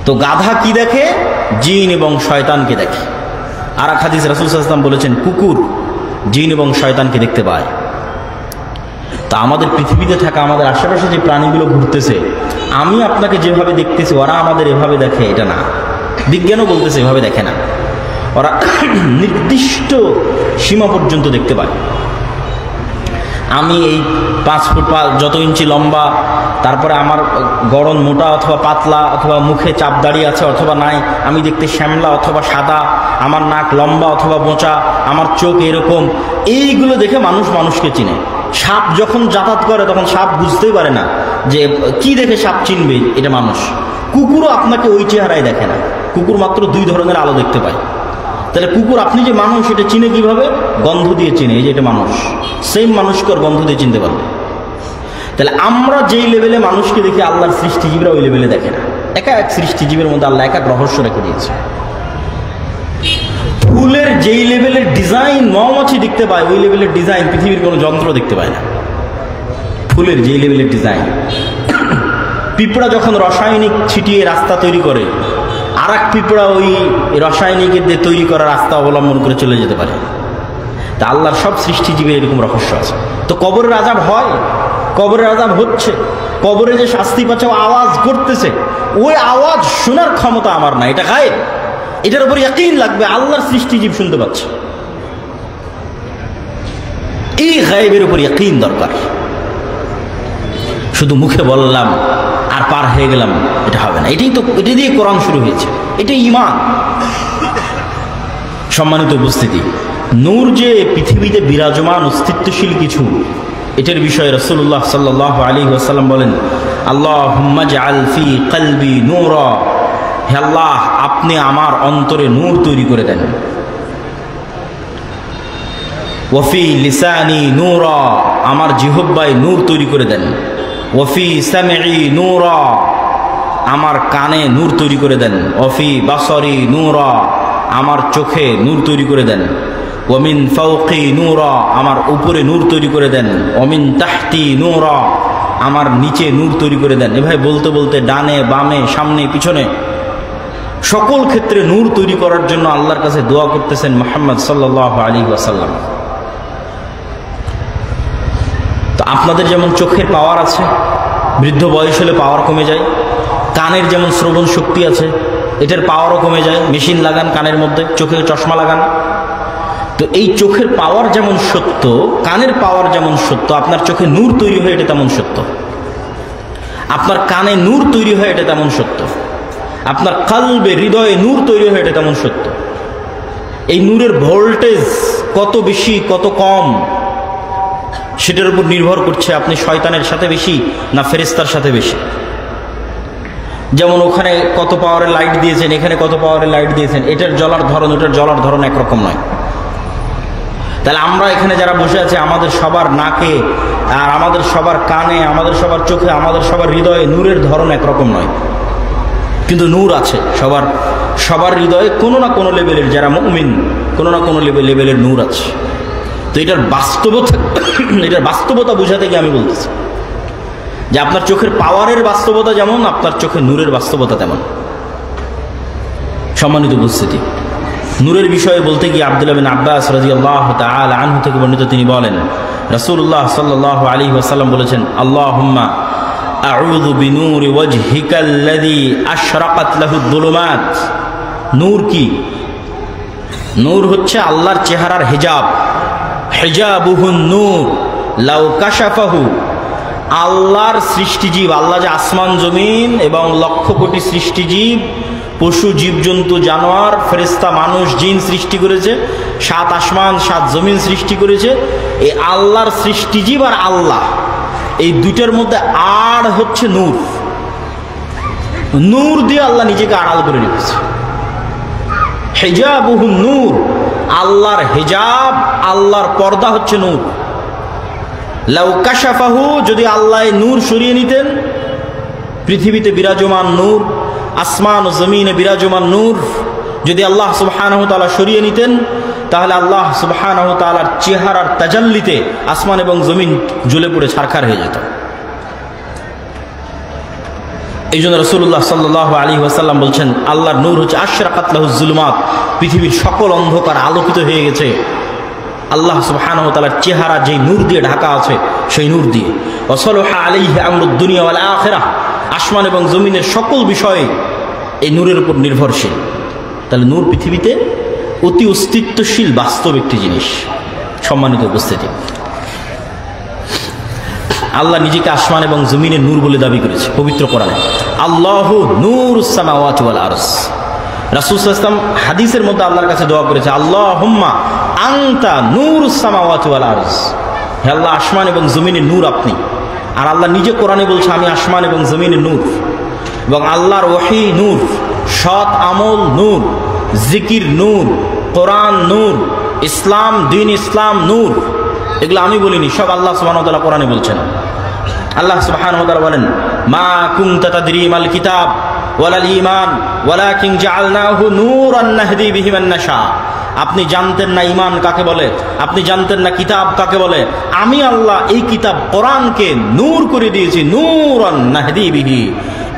তো গাধা কি দেখে? জিন এবং শয়তানকে দেখে। আর এক হাদিস রাসূল সাল্লাল্লাহু আলাইহি ওয়াসাল্লাম বলেছেন, কুকুর জিন এবং শয়তানকে দেখতে পায়। তা আমাদের পৃথিবীতে থাকা আমাদের আশেপাশে যে প্রাণীগুলো ঘুরতেছে, আমি আপনাকে যেভাবে দেখতেছি ওরা আমাদের এভাবে দেখে, এটা না। বিজ্ঞানও বলতেছে এভাবে দেখে না, ওরা নির্দিষ্ট সীমা পর্যন্ত দেখতে পায়। আমি এই 5 ফুট যত ইঞ্চি লম্বা, তারপরে আমার গড়ন মোটা অথবা পাতলা, অথবা মুখে চাপ দাঁড়িয়ে আছে অথবা নাই, আমি দেখতে শ্যামলা অথবা সাদা, আমার নাক লম্বা অথবা বোঁচা, আমার চোখ এরকম, এইগুলো দেখে মানুষ মানুষকে চিনে। সাপ যখন যাতায়াত করে তখন সাপ বুঝতেই পারে না যে কি দেখে সাপ চিনবে এটা মানুষ। কুকুরও আপনাকে ওই চেহারায় দেখে না, কুকুর মাত্র 2 ধরনের আলো দেখতে পায়। তাহলে কুকুর আপনি যে মানুষ এটা চিনে কিভাবে? গন্ধ দিয়ে চিনে, এই যে এটা মানুষ। সেম মানুষকে ওর গন্ধ দিয়ে চিনতে পারবে। তাহলে আমরা যেই লেভেলে মানুষকে দেখি, আল্লাহর সৃষ্টিজীবীরা ওই লেভেলে দেখে না। একা এক সৃষ্টিজীবের মধ্যে আল্লাহ এক এক রহস্য রেখে দিয়েছে। ফুলের যেই লেভেলের ডিজাইন মৌমাছি দেখতে পায়, ওই লেভেলের ডিজাইন পৃথিবীর কোনো যন্ত্র দেখতে পায় না। ফুলের যেই লেভেলের ডিজাইন। পিঁপড়া যখন রাসায়নিক ছিটিয়ে রাস্তা তৈরি করে, আর এক পিঁপড়া ওই রাসায়নিকের দিয়ে তৈরি করা রাস্তা অবলম্বন করে চলে যেতে পারে। তা আল্লাহর সব সৃষ্টিজীবীর এরকম রহস্য আছে। তো কবরের আযাব হয়, কবরের আযাব হচ্ছে, কবরে যে শাস্তি পাচ্ছে আওয়াজ করতেছে, ওই আওয়াজ শোনার ক্ষমতা আমার না, এটা গায়েব। এটার উপর ইয়াকিন লাগবে আল্লাহর সৃষ্টিজীব শুনতে পাচ্ছে। এই গায়েবের উপর ইয়াকিন দরকার। শুধু মুখে বললাম আর পার হয়ে গেলাম, এটা হবে না। এটা দিয়ে কোরআন শুরু হয়েছে, এটাই ঈমান। সম্মানিত উপস্থিতি, নূর যে পৃথিবীতে বিরাজমান অস্তিত্বশীল কিছু, এটার বিষয়ে রাসূলুল্লাহ সাল্লাল্লাহু আলাইহি ওয়াসাল্লাম বলেন, আল্লাহুম্মা জাআল ফি কলবি নূরা, হে আল্লাহ আপনি আমার অন্তরে নূর তৈরি করে দেন। ওয়াফি লিসানি নূরা, আমার জিহ্বায় নূর তৈরি করে দেন। ওয়াফি সামঈ নূরা, আমার কানে নূর তৈরি করে দেন। ওয়াফি বাসরি নূরা, আমার চোখে নূর তৈরি করে দেন। ওয়ামিন ফাওকি নূরা, আমার উপরে নূর তৈরি করে দেন। ওয়ামিন তাহতি নূরা, আমার নিচে নূর তৈরি করে দেন। এভাবে বলতে বলতে ডানে বামে সামনে পিছনে সকল ক্ষেত্রে নূর তৈরি করার জন্য আল্লাহর কাছে দোয়া করতেছেন মুহাম্মদ সাল্লাল্লাহু আলাইহি ওয়াসাল্লাম। তো আপনাদের যেমন চোখের পাওয়ার আছে, বৃদ্ধ বয়স হলে পাওয়ার কমে যায়। কানের যেমন শ্রবণ শক্তি আছে, এটার পাওয়ারও কমে যায়। মেশিন লাগান কানের মধ্যে, চোখে চশমা লাগান। তো এই চোখের পাওয়ার যেমন সত্য, কানের পাওয়ার যেমন সত্য, আপনার চোখে নূর তৈরি হয় এটা তেমন সত্য। আপনার কানে নূর তৈরি হয় এটা তেমন সত্য। আপনার কলবে হৃদয়ে নূর তৈরি হয় এটা তেমন সত্য। এই নূরের ভোল্টেজ কত বেশি কত কম সেটার উপর নির্ভর করছে আপনি শয়তানের সাথে বেশি না ফেরেশতার সাথে বেশি। যেমন ওখানে কত পাওয়ারের লাইট দিয়েছেন, এখানে কত পাওয়ারের লাইট দিয়েছেন, এটার জ্বলার ধরন ওটার জ্বলার ধরন একরকম নয়। তাহলে আমরা এখানে যারা বসে আছি, আমাদের সবার নাকে আর আমাদের সবার কানে, আমাদের সবার চোখে, আমাদের সবার হৃদয়ে নূরের ধরন একরকম নয়, কিন্তু নূর আছে সবার হৃদয়ে কোনো না কোনো লেভেলের, যারা মুমিন কোনো না কোনো লেভেলের নূর আছে। তো এটার বাস্তবতা বোঝাতে গিয়ে আমি বলতেছি যে আপনার চোখের পাওয়ারের বাস্তবতা যেমন, আপনার চোখে নূরের বাস্তবতা তেমন। সম্মানিত উপস্থিতি, নূরের বিষয়ে বলতে গিয়ে আব্দুল্লাহ বিন আব্বাস রাদিয়াল্লাহু তাআলা আনহু থেকে বর্ণিত, তিনি বলেন রাসূলুল্লাহ সাল্লাল্লাহু আলাইহি ওয়াসাল্লাম বলেছেন, আল্লাহুম্মা আউযু বিনূরি ওয়াজহিকাল্লাযী আশরাকাত লাহুদ যুলুমাত। নূর কি? নূর হচ্ছে আল্লাহর চেহারার হিজাব। হিজাবুহুন নূর লাউ কাশাফাহু, আল্লাহর সৃষ্টিজীব, আল্লাহ যে আসমান জমিন এবং লক্ষ কোটি সৃষ্টিজীব, পশু জীবজন্তু জানোয়ার ফেরেশতা মানুষ জিন সৃষ্টি করেছে, 7 আসমান 7 জমিন সৃষ্টি করেছে। এই আল্লাহর সৃষ্টিজীব আর আল্লাহ, এই দুইটার মধ্যে আড় হচ্ছে নূর। নূর দিয়ে আল্লাহ নিজেকে আড়াল করে রেখেছে। হিজাবুহুন নূর, আল্লাহর হিজাব, আল্লাহর পর্দা হচ্ছে নূর। লাউ কাশাফাহু, যদি আল্লাহ নূর সরিয়ে নিতেন, পৃথিবীতে বিরাজমান নূর, আসমান ও জমিনে বিরাজমান নূর যদি আল্লাহ সুবহানাহু ওয়া তাআলা সরিয়ে নিতেন, তাহলে আল্লাহ সুবহানাহু ওয়া তাআলার চেহারার তাজাল্লিতে আসমান এবং জমিন জ্বলে পড়ে ছারখার হয়ে যেত। এই জন্য রাসূলুল্লাহ সাল্লাল্লাহু আলাইহি ওয়াসাল্লাম বলছেন, আল্লাহর নূর হচ্ছে আশরাকাত লাহুজ যুলুমাত, পৃথিবীর সকল অন্ধকার আলোকিত হয়ে গেছে আল্লাহ সুবহানাহু ওয়া তাআলার চেহারা যেই নূর দিয়ে ঢাকা আছে, সেই নূর দিয়ে। ওয়া সালাহা আলাইহি আমরুদ দুনিয়া ওয়াল আখিরাহ, আসমান এবং জমিনের সকল বিষয়ে এই নূরের উপর নির্ভরশীল। তাহলে নূর পৃথিবীতে অতি অস্তিত্বশীল বাস্তব একটি জিনিস। সম্মানিত উপস্থিতি, আল্লাহ নিজেকে আসমান এবং জমিনের নূর বলে দাবি করেছে পবিত্র কোরআনে। আল্লাহু নূরুস সামাওয়াতি ওয়াল আরজ। রাসূল সাল্লাল্লাহু আলাইহি ওয়াসাল্লাম হাদিসের মধ্যে আল্লাহর কাছে দোয়া করেছে, আল্লাহুম্মা আনতা নূরুস সামাওয়াতি ওয়াল আরজ, হে আল্লাহ আসমান এবং জমিনের নূর আপনি। আর আল্লাহ নিজে কোরআনে বলছে, আমি আসমান এবং জমিনের নূর। এবং আল্লাহর ওহী নূর, সৎ আমল নূর, জিকির নূর, কোরআন নূর, ইসলাম দিন ইসলাম নূর। এগুলো আমি বলিনি, সব আল্লাহ সুবহানাহু ওয়া তাআলা কোরআনে বলছেন। আল্লাহ সুবহানাহু ওয়া তাআলা বলেন, মা কুনতা তাদরি মাল কিতাব ওয়ালাল ঈমান ওয়ালাকিন জাআলনাহু নূরান নাহদি বিহি মান নাশা। আপনি জানতেন না ঈমান কাকে বলে, আপনি জানতেন না কিতাব কাকে বলে। আমি আল্লাহ এই কিতাব কোরআনকে নূর করে দিয়েছি, নূরান নাহদি বিহি।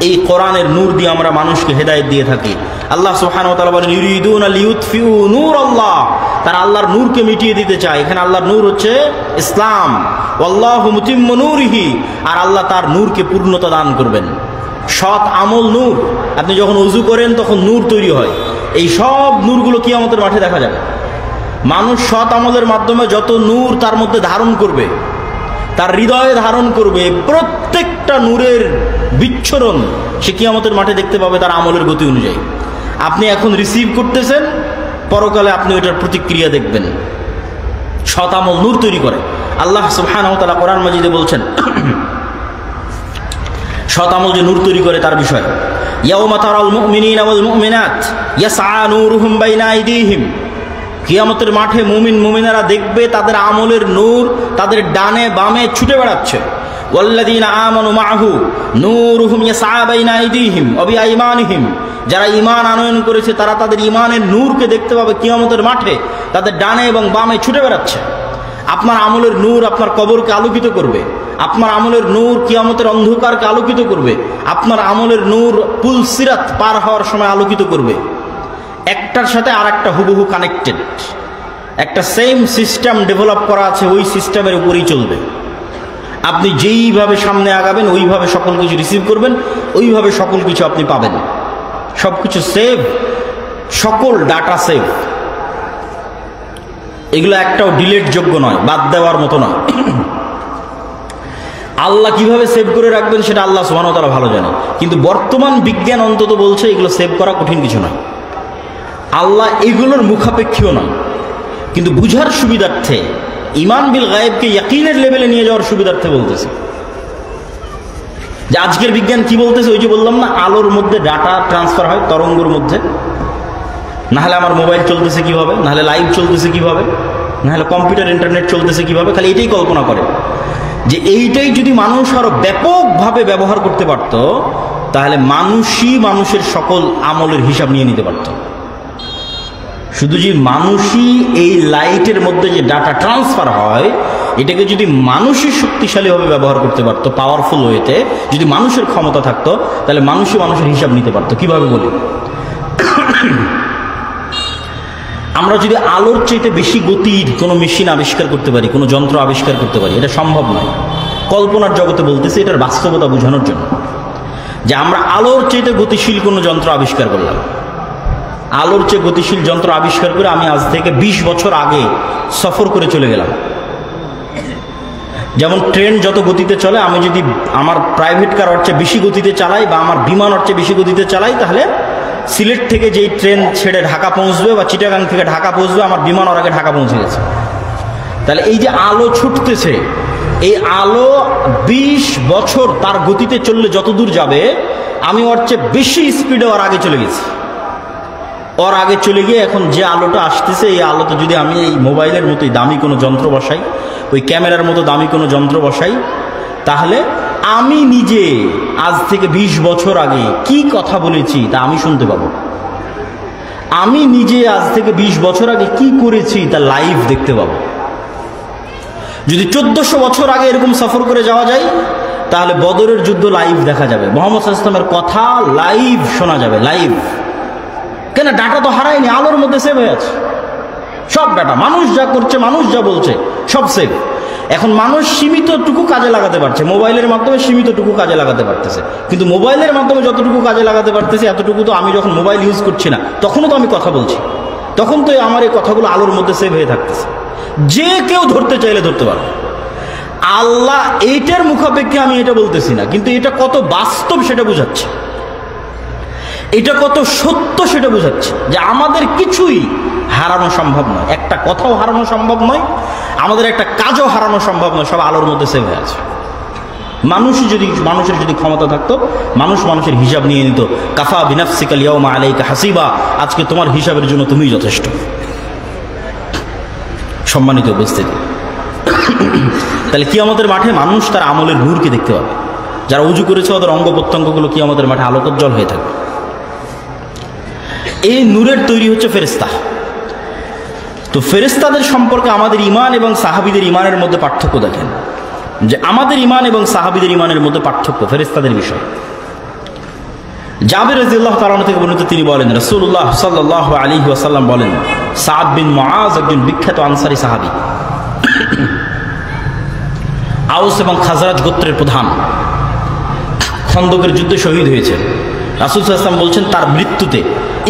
এই কোরআনের নূর দিয়ে আমরা মানুষকে হেদায়েত দিয়ে থাকি। আল্লাহ সুবহানাহু ওয়া তাআলা বলেন, ইউরিদুনা লিইউতফিউ নূরাল্লাহ, তারা আল্লাহর নূরকে মিটিয়ে দিতে চায়। এখানে আল্লাহর নূর হচ্ছে ইসলাম। ওয়াল্লাহু মুতিম্মু নূরিহি, আর আল্লাহ তার নূরকে পূর্ণতা দান করবেন। সৎ আমল নূর। আপনি যখন ওযু করেন তখন নূর তৈরি হয়। এই সব নূরগুলো কিয়ামতের মাঠে দেখা যাবে। মানুষ সৎ আমলের মাধ্যমে যত নূর তার মধ্যে ধারণ করবে, তার হৃদয়ে ধারণ করবে, প্রত্যেকটা নূরের বিচ্ছরণ সে কিয়ামতের মাঠে দেখতে পাবে তার আমলের গতি অনুযায়ী। আপনি এখন রিসিভ করতেছেন, পরকালে আপনি ওইটার প্রতিক্রিয়া দেখবেন। সৎ আমল নূর তৈরি করে। আল্লাহ সুবহানাহু ওয়া তাআলা কোরআন মাজিদে বলছেন সৎ আমল যে নূর তৈরি করে তার বিষয়ে, ইয়াউমা তারাল মুমিনিনা ওয়াল মুমিনাত ইয়াসআ নূরুহুম বাইনা আইদিহিম। কিয়ামতের মাঠে মুমিন মুমিনারা দেখবে তাদের আমলের নূর তাদের ডানে বামে ছুটে বেড়াচ্ছে। ওয়াল্লাযীনা আমানু মাআহু নূরুহুম ইয়াসআ বাইনা আইদিহিম ওয়া বিআইমানিহিম। যারা ঈমান আনয়ন করেছে তারা তাদের ঈমানের নূরকে দেখতে পাবে কিয়ামতের মাঠে তাদের ডানে এবং বামে ছুটে বেড়াচ্ছে। আপনার আমলের নূর আপনার কবরকে আলোকিত করবে, আপনার আমলের নূর কিয়ামতের অন্ধকারকে আলোকিত করবে, আপনার আমলের নূর পুল সিরাত পার হওয়ার সময় আলোকিত করবে। একটার সাথে আর একটা হুবহু কানেক্টেড, একটা সেম সিস্টেম ডেভেলপ করা আছে, ওই সিস্টেমের উপরেই চলবে। আপনি যেইভাবে সামনে আগাবেন ওইভাবে সকল কিছু রিসিভ করবেন, ওইভাবে সকল কিছু আপনি পাবেন। সব কিছু সেভ, সকল ডাটা সেভ। এগুলো একটাও ডিলেট যোগ্য নয়, বাদ দেওয়ার মতো নয়। আল্লাহ কিভাবে সেভ করে রাখবেন সেটা আল্লাহ সুবহানাহু ওয়া তাআলা ভালো জানে, কিন্তু বর্তমান বিজ্ঞান অন্তত বলছে এগুলো সেভ করা কঠিন কিছু নয়। আল্লাহ এগুলোর মুখাপেক্ষীও নয়, কিন্তু বুঝার সুবিধার্থে, ঈমান বিল গায়েবকে ইয়াকিনের লেভেলে নিয়ে যাওয়ার সুবিধার্থে বলতেছে। যে আজকের বিজ্ঞান কি বলতেছে, ওই যে বললাম না, আলোর মধ্যে ডাটা ট্রান্সফার হয় তরঙ্গের মধ্যে। নাহলে আমার মোবাইল চলতেছে কিভাবে, নাহলে লাইভ চলতেছে কিভাবে, নাহলে কম্পিউটার ইন্টারনেট চলতেছে কিভাবে। খালি এটাই কল্পনা করে যে এইটাই যদি মানুষ আরো ব্যাপকভাবে ব্যবহার করতে পারত, তাহলে মানুষই মানুষের সকল আমলের হিসাব নিয়ে নিতে পারত। শুধু যে মানুষই এই লাইটের মধ্যে যে ডাটা ট্রান্সফার হয়, এটাকে যদি মানুষই শক্তিশালীভাবে ব্যবহার করতে পারতো, পাওয়ারফুল ওয়েতে, যদি মানুষের ক্ষমতা থাকতো, তাহলে মানুষই মানুষের হিসাব নিতে পারতো। কিভাবে বলি, আমরা যদি আলোর চাইতে বেশি গতির কোনো মেশিন আবিষ্কার করতে পারি, কোনো যন্ত্র আবিষ্কার করতে পারি, এটা সম্ভব নয়। কল্পনার জগতে বলতেছি, এটার বাস্তবতা বোঝানোর জন্য, যে আমরা আলোর চাইতে গতিশীল কোনো যন্ত্র আবিষ্কার করলাম। আলোর চেয়ে গতিশীল যন্ত্র আবিষ্কার করে আমি আজ থেকে 20 বছর আগে সফর করে চলে গেলাম। যেমন ট্রেন যত গতিতে চলে, আমি যদি আমার প্রাইভেট কার ওর চেয়ে বেশি গতিতে চালাই, বা আমার বিমান ওর চেয়ে বেশি গতিতে চালাই, তাহলে সিলেট থেকে যেই ট্রেন ছেড়ে ঢাকা পৌঁছবে, বা চিটাগাং থেকে ঢাকা পৌঁছবে, আমার বিমান ওর আগে ঢাকা পৌঁছে গেছে। তাহলে এই যে আলো ছুটতেছে, এই আলো 20 বছর তার গতিতে চললে যত দূর যাবে, আমি ওর চেয়ে বেশি স্পিডে ওর আগে চলে গেছি। ওর আগে চলে গিয়ে এখন যে আলোটা আসতেছে, এই আলোতে যদি আমি এই মোবাইলের মতোই দামি কোনো যন্ত্র বসাই, ওই ক্যামেরার মতো দামি কোনো যন্ত্র বসাই, তাহলে আমি নিজে আজ থেকে 20 বছর আগে কি কথা বলেছি তা আমি শুনতে পাবো। আমি নিজে আজ থেকে 20 বছর আগে কি করেছি তা লাইভ দেখতে পাবো। যদি 1400 বছর আগে এরকম সফর করে যাওয়া যায়, তাহলে বদরের যুদ্ধ লাইভ দেখা যাবে, মুহাম্মদ সাল্লাল্লাহু আলাইহি ওয়াসাল্লামের কথা লাইভ শোনা যাবে, লাইভ। কেন, ডাটা তো হারায়নি, আলোর মধ্যে সেভ হয়ে আছে সব ডাটা। মানুষ যা করছে, মানুষ যা বলছে, সব সেভ। এখন মানুষ সীমিতটুকু কাজে লাগাতে পারছে, মোবাইলের মাধ্যমে সীমিতটুকু কাজে লাগাতে পারতেছে। কিন্তু মোবাইলের মাধ্যমে যতটুকু কাজে লাগাতে পারতেছে, এতটুকু তো আমি যখন মোবাইল ইউজ করছি না, তখনও তো আমি কথা বলছি, তখন তো আমার এই কথাগুলো আলোর মধ্যে সেভ হয়ে থাকতেছে। যে কেউ ধরতে চাইলে ধরতে পারবে। আল্লাহ এইটার মুখাপেক্ষে আমি এটা বলতেছি না, কিন্তু এটা কত বাস্তব সেটা বোঝাচ্ছে, এটা কত সত্য সেটা বোঝাচ্ছে, যে আমাদের কিছুই হারানো সম্ভব নয়, একটা কথাও হারানো সম্ভব নয়, আমাদের একটা কাজও হারানো সম্ভব নয়, সব আলোর মধ্যে সেভ হয়ে আছে। মানুষের যদি ক্ষমতা থাকতো, মানুষ মানুষের হিসাব নিয়ে নিত। কাফা বিনাফসিকাল ইয়াউমা আলাইকা হাসিবা, আজকে তোমার হিসাবের জন্য তুমিই যথেষ্ট। সম্মানিত উপস্থিতি, তাহলে কিয়ামতের মাঠে মানুষ তার আমলের নূরকে দেখতে পাবে। যারা উজু করেছে ওদের অঙ্গ প্রত্যঙ্গগুলো কিয়ামতের মাঠে আলোকোজ্জ্বল হয়ে থাকবে। এই নূরের তৈরি হচ্ছে ফেরেশতা। তো ফেরেশতাদের সম্পর্কে আমাদের ঈমান এবং সাহাবীদের ঈমানের মধ্যে পার্থক্য দেখেন, যে আমাদের ঈমান এবং সাহাবীদের ঈমানের মধ্যে পার্থক্য ফেরেশতাদের বিষয়। জাবের রাদিয়াল্লাহু তাআলা আনহু থেকে বর্ণিত, তিনি বলেন রাসূলুল্লাহ সাল্লাল্লাহু আলাইহি ওয়াসাল্লাম বলেন, সাদ বিন মুআজ একজন বিখ্যাত আনসারী সাহাবী, আউস এবং খাজরাজ গোত্রের প্রধান, খন্দকের যুদ্ধে শহীদ হয়েছে। রাসূল সাল্লাল্লাহু আলাইহি ওয়াসাল্লাম বলছেন তার মৃত্যুতে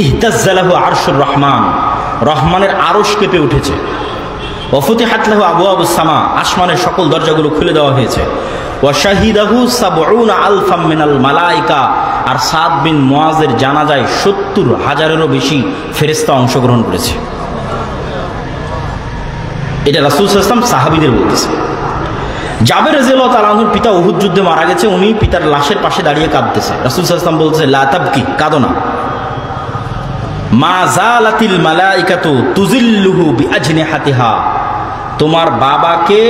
ইহতাজ্জা লাহু আরশুর রহমান, রহমানের আরশ কেঁপে উঠেছে। ওয়া ফুতিহাত লাহু আবওয়াবুস সামা, আসমানের সকল দরজাগুলো খুলে দেওয়া হয়েছে। ওয়া শাহিদাহু সাবউনা আলফাম মিনাল মালায়েকা, আর সাদ বিন মুআজের জানাজায় ৭০,০০০-এরও বেশি ফেরেশতা অংশগ্রহণ করেছে। এটা রাসূল সাল্লাল্লাহু আলাইহি ওয়াসাল্লাম সাহাবীদের বলতেছে। জাবের রাদিয়াল্লাহু তাআলা আনহুর পিতা উহুদ যুদ্ধে মারা গেছে, উনি পিতার লাশের পাশে দাঁড়িয়ে কাঁদতেছে। রাসূল সাল্লাল্লাহু আলাইহি ওয়াসাল্লাম বলছে, লা তাবকি, কাঁদো না। মা জালাতিল মালাইকাতু তুজিল্লুহু বিআজনিহাতিহা, তোমার বাবাকে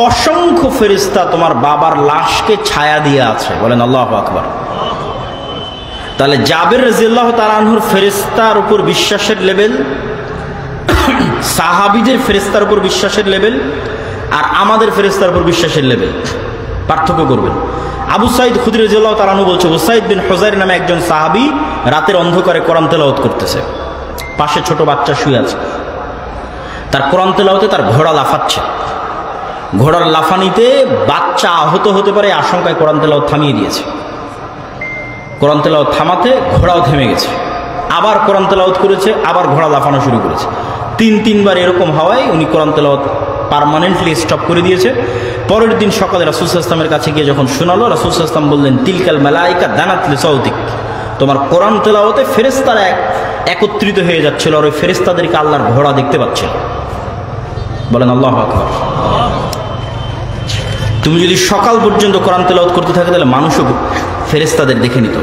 অসংখ্য ফেরেশতা তোমার বাবার লাশকে ছায়া দিয়ে আছে। বলেন আল্লাহু আকবার। তাহলে জাবের রাদিয়াল্লাহু তাআলা আনহুর ফেরেশতার উপর বিশ্বাসের লেভেল, সাহাবীদের ফেরেশতার উপর বিশ্বাসের লেভেল, আর আমাদের ফেরেশতার উপর বিশ্বাসের লেভেল পার্থক্য করবেন। আবু সাঈদ খুদরী রাদিয়াল্লাহু তাআলা আনহু বলছে, উসাইদ বিন হুযাইর নামে একজন সাহাবী রাতের অন্ধকারে কোরআন তেলাওয়াত করতেছে, পাশে ছোট বাচ্চা শুয়ে আছে। তার কোরআন তেলাওয়াতে তার ঘোড়া লাফাচ্ছে, ঘোড়ার লাফানিতে বাচ্চা আহত হতে পারে আশঙ্কায় কোরআন তেলাওয়াত থামিয়ে দিয়েছে। কোরআন তেলাওয়াত থামাতে ঘোড়াও থেমে গেছে, আবার কোরআন তেলাওয়াত করেছে, আবার ঘোড়া লাফানো শুরু করেছে। তিনবার এরকম হওয়ায় উনি কোরআন তেলাওয়াত পার্মানেন্টলি স্টপ করে দিয়েছে। পরের দিন সকালে রাসূল সাল্লাল্লাহু আলাইহি ওয়াসাল্লামের কাছে গিয়ে যখন শোনালো, রাসূল সাল্লাল্লাহু আলাইহি ওয়াসাল্লাম বললেন, তিলকাল মালাইকা দানাত লিসাউতিক, তোমার কোরআন তেলাওয়াতে ফেরেশতারা একত্রিত হয়ে যাচ্ছিল, আর ওই ফেরেশতাদেরকে আল্লাহর ঘোড়া দেখতে পাচ্ছিল। বলেন আল্লাহু আকবার। তুমি যদি সকাল পর্যন্ত কোরআন তেলাওয়াত করতে থাকে তাহলে মানুষও ফেরেশতাদের দেখে নিত।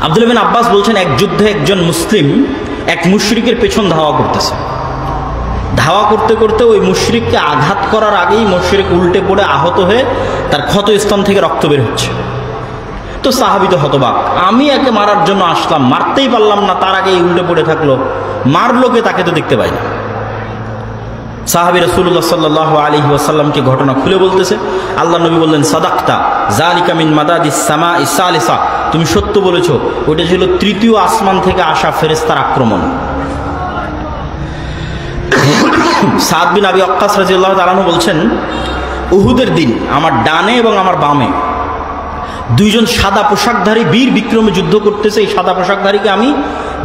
আব্দুল্লাহ বিন আব্বাস বলছেন, এক যুদ্ধে একজন মুসলিম এক মুশরিকের পেছন ধাওয়া করতেছে। ধাওয়া করতে করতে ওই মুশরিককে আঘাত করার আগেই মুশরিক উল্টে পড়ে আহত হয়ে তার ক্ষত স্থান থেকে রক্ত বের হচ্ছে। তো সাহাবী তো হতবাক, আমি একে মারার জন্য আসলাম, মারতেই পারলাম না, তার আগেই উল্টে পড়ে থাকলো, মারলোকে তাকে তো দেখতে পাই না। সাহাবী রাসূলুল্লাহ সাল্লাল্লাহু আলাইহি ওয়াসাল্লামকে ঘটনা খুলে বলতেছে। আল্লাহ নবী বললেন, সাদাক্তা যালিকা মিন মাদাদিস সামাই সালিসা, তুমি সত্য বলেছো, ওটা ছিল তৃতীয় আসমান থেকে আসা ফেরেশতার আক্রমণ। সাদ বিন আবি ওয়াক্কাস রাদিয়াল্লাহু তাআলা আনহু বলছেন, উহুদের দিন আমার ডানে এবং আমার বামে দুইজন সাদা পোশাকধারী বীর বিক্রমে যুদ্ধ করতেছে। এই সাদা পোশাকধারীকে আমি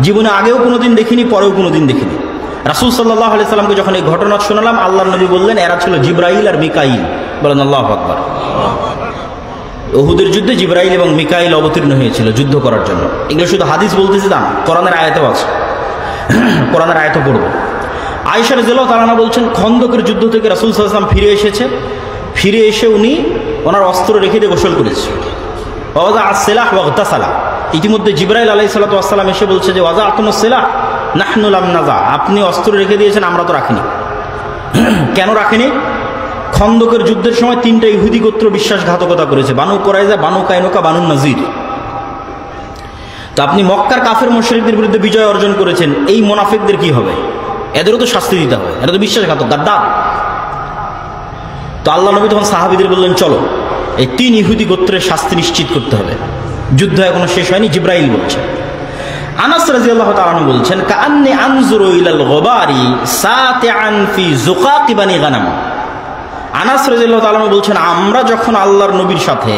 জীবনে আগেও কোনোদিন দেখিনি, পরেও কোনোদিন দেখিনি। রাসূল সাল্লাল্লাহু আলাইহি সাল্লামকে যখন এই ঘটনা শোনালাম, আল্লাহর নবী বললেন, এরা ছিল জিবরাইল আর মিকাইল। বলেন আল্লাহু আকবার। উহুদের যুদ্ধে জিবরাইল এবং মিকাইল অবতীর্ণ হয়েছিল যুদ্ধ করার জন্য। এগুলো শুধু হাদিস বলতেছি তা না, কোরআনের আয়াতেও আছে, কোরআনের আয়াতও পড়ব। আয়েশা রাদিয়াল্লাহু তাআলা আনহা বলছেন, খন্দকের যুদ্ধ থেকে রাসূল সাল্লাল্লাহু আলাইহি ওয়াসাল্লাম ফিরে এসেছে। ফিরে এসে উনি ওনার অস্ত্র রেখে দিয়ে গোসল করেছে। ওয়াজা আস-সিলাহ ওয়াগতাসালা, ইতিমধ্যে জিবরাইল আলাইহিস সালাতু ওয়াস সালাম এসে বলছে যে, ওয়াজা আতুমুস সিলাহ নাহনু লাম নাজা, আপনি অস্ত্র রেখে দিয়েছেন, আমরা তো রাখিনি। কেন রাখিনি? খন্দকের যুদ্ধের সময় 3টা ইহুদি গোত্র বিশ্বাসঘাতকতা করেছে, বানু কুরাইজা, বানু কাইনুকা, বানু নাজির। তো আপনি মক্কার কাফের মুশরিকদের বিরুদ্ধে বিজয় অর্জন করেছেন, এই মুনাফিকদের কি হবে? এদেরও তো শাস্তি দিতে হবে, এরা তো বিশ্বাসঘাতক, গাদ্দার। তো আল্লাহ নবী তখন সাহাবীদের বললেন, চলো এই 3 ইহুদি গোত্রের শাস্তি নিশ্চিত করতে হবে। যুদ্ধ এখনো শেষ হয়নি। জিবরাইল বলছে। আনাস রাদিয়াল্লাহু তাআলা আনহু বলছেন, কাআন্নী আনজুরু ইলাল গবারি সাতিআন ফি যুকাকি বানি গানাম। আনাস রাদিয়াল্লাহু তাআলা আনহু বলছেন, আমরা যখন আল্লাহর নবীর সাথে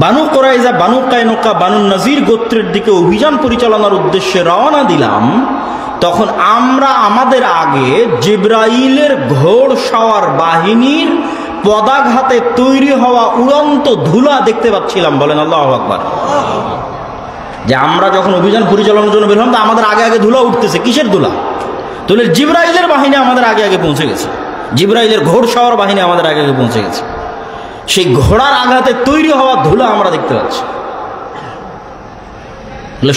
বানু কুরাইজা, বানু কাইনুকা, বানু নাজির গোত্রের দিকে অভিযান পরিচালনার উদ্দেশ্যে রওনা দিলাম, তখন আমরা আমাদের আগে জিবরাইলের ঘোড়সওয়ার বাহিনীর পদাঘাতে তৈরি হওয়া উড়ন্ত ধুলা দেখতে পাচ্ছিলাম। বলেন আল্লাহু আকবার। যে আমরা যখন অভিযান পরিচালনার জন্য বের হলাম, তো আমাদের আগে আগে ধুলা উঠতেছে। কিসের ধুলা? তাহলে জিবরাইলের বাহিনী আমাদের আগে আগে পৌঁছে গেছে, জিবরাইলের ঘোড়সওয়ার বাহিনী আমাদের আগে আগে পৌঁছে গেছে। সেই ঘোড়ার আঘাতে তৈরি হওয়া ধুলা আমরা দেখতে পাচ্ছি।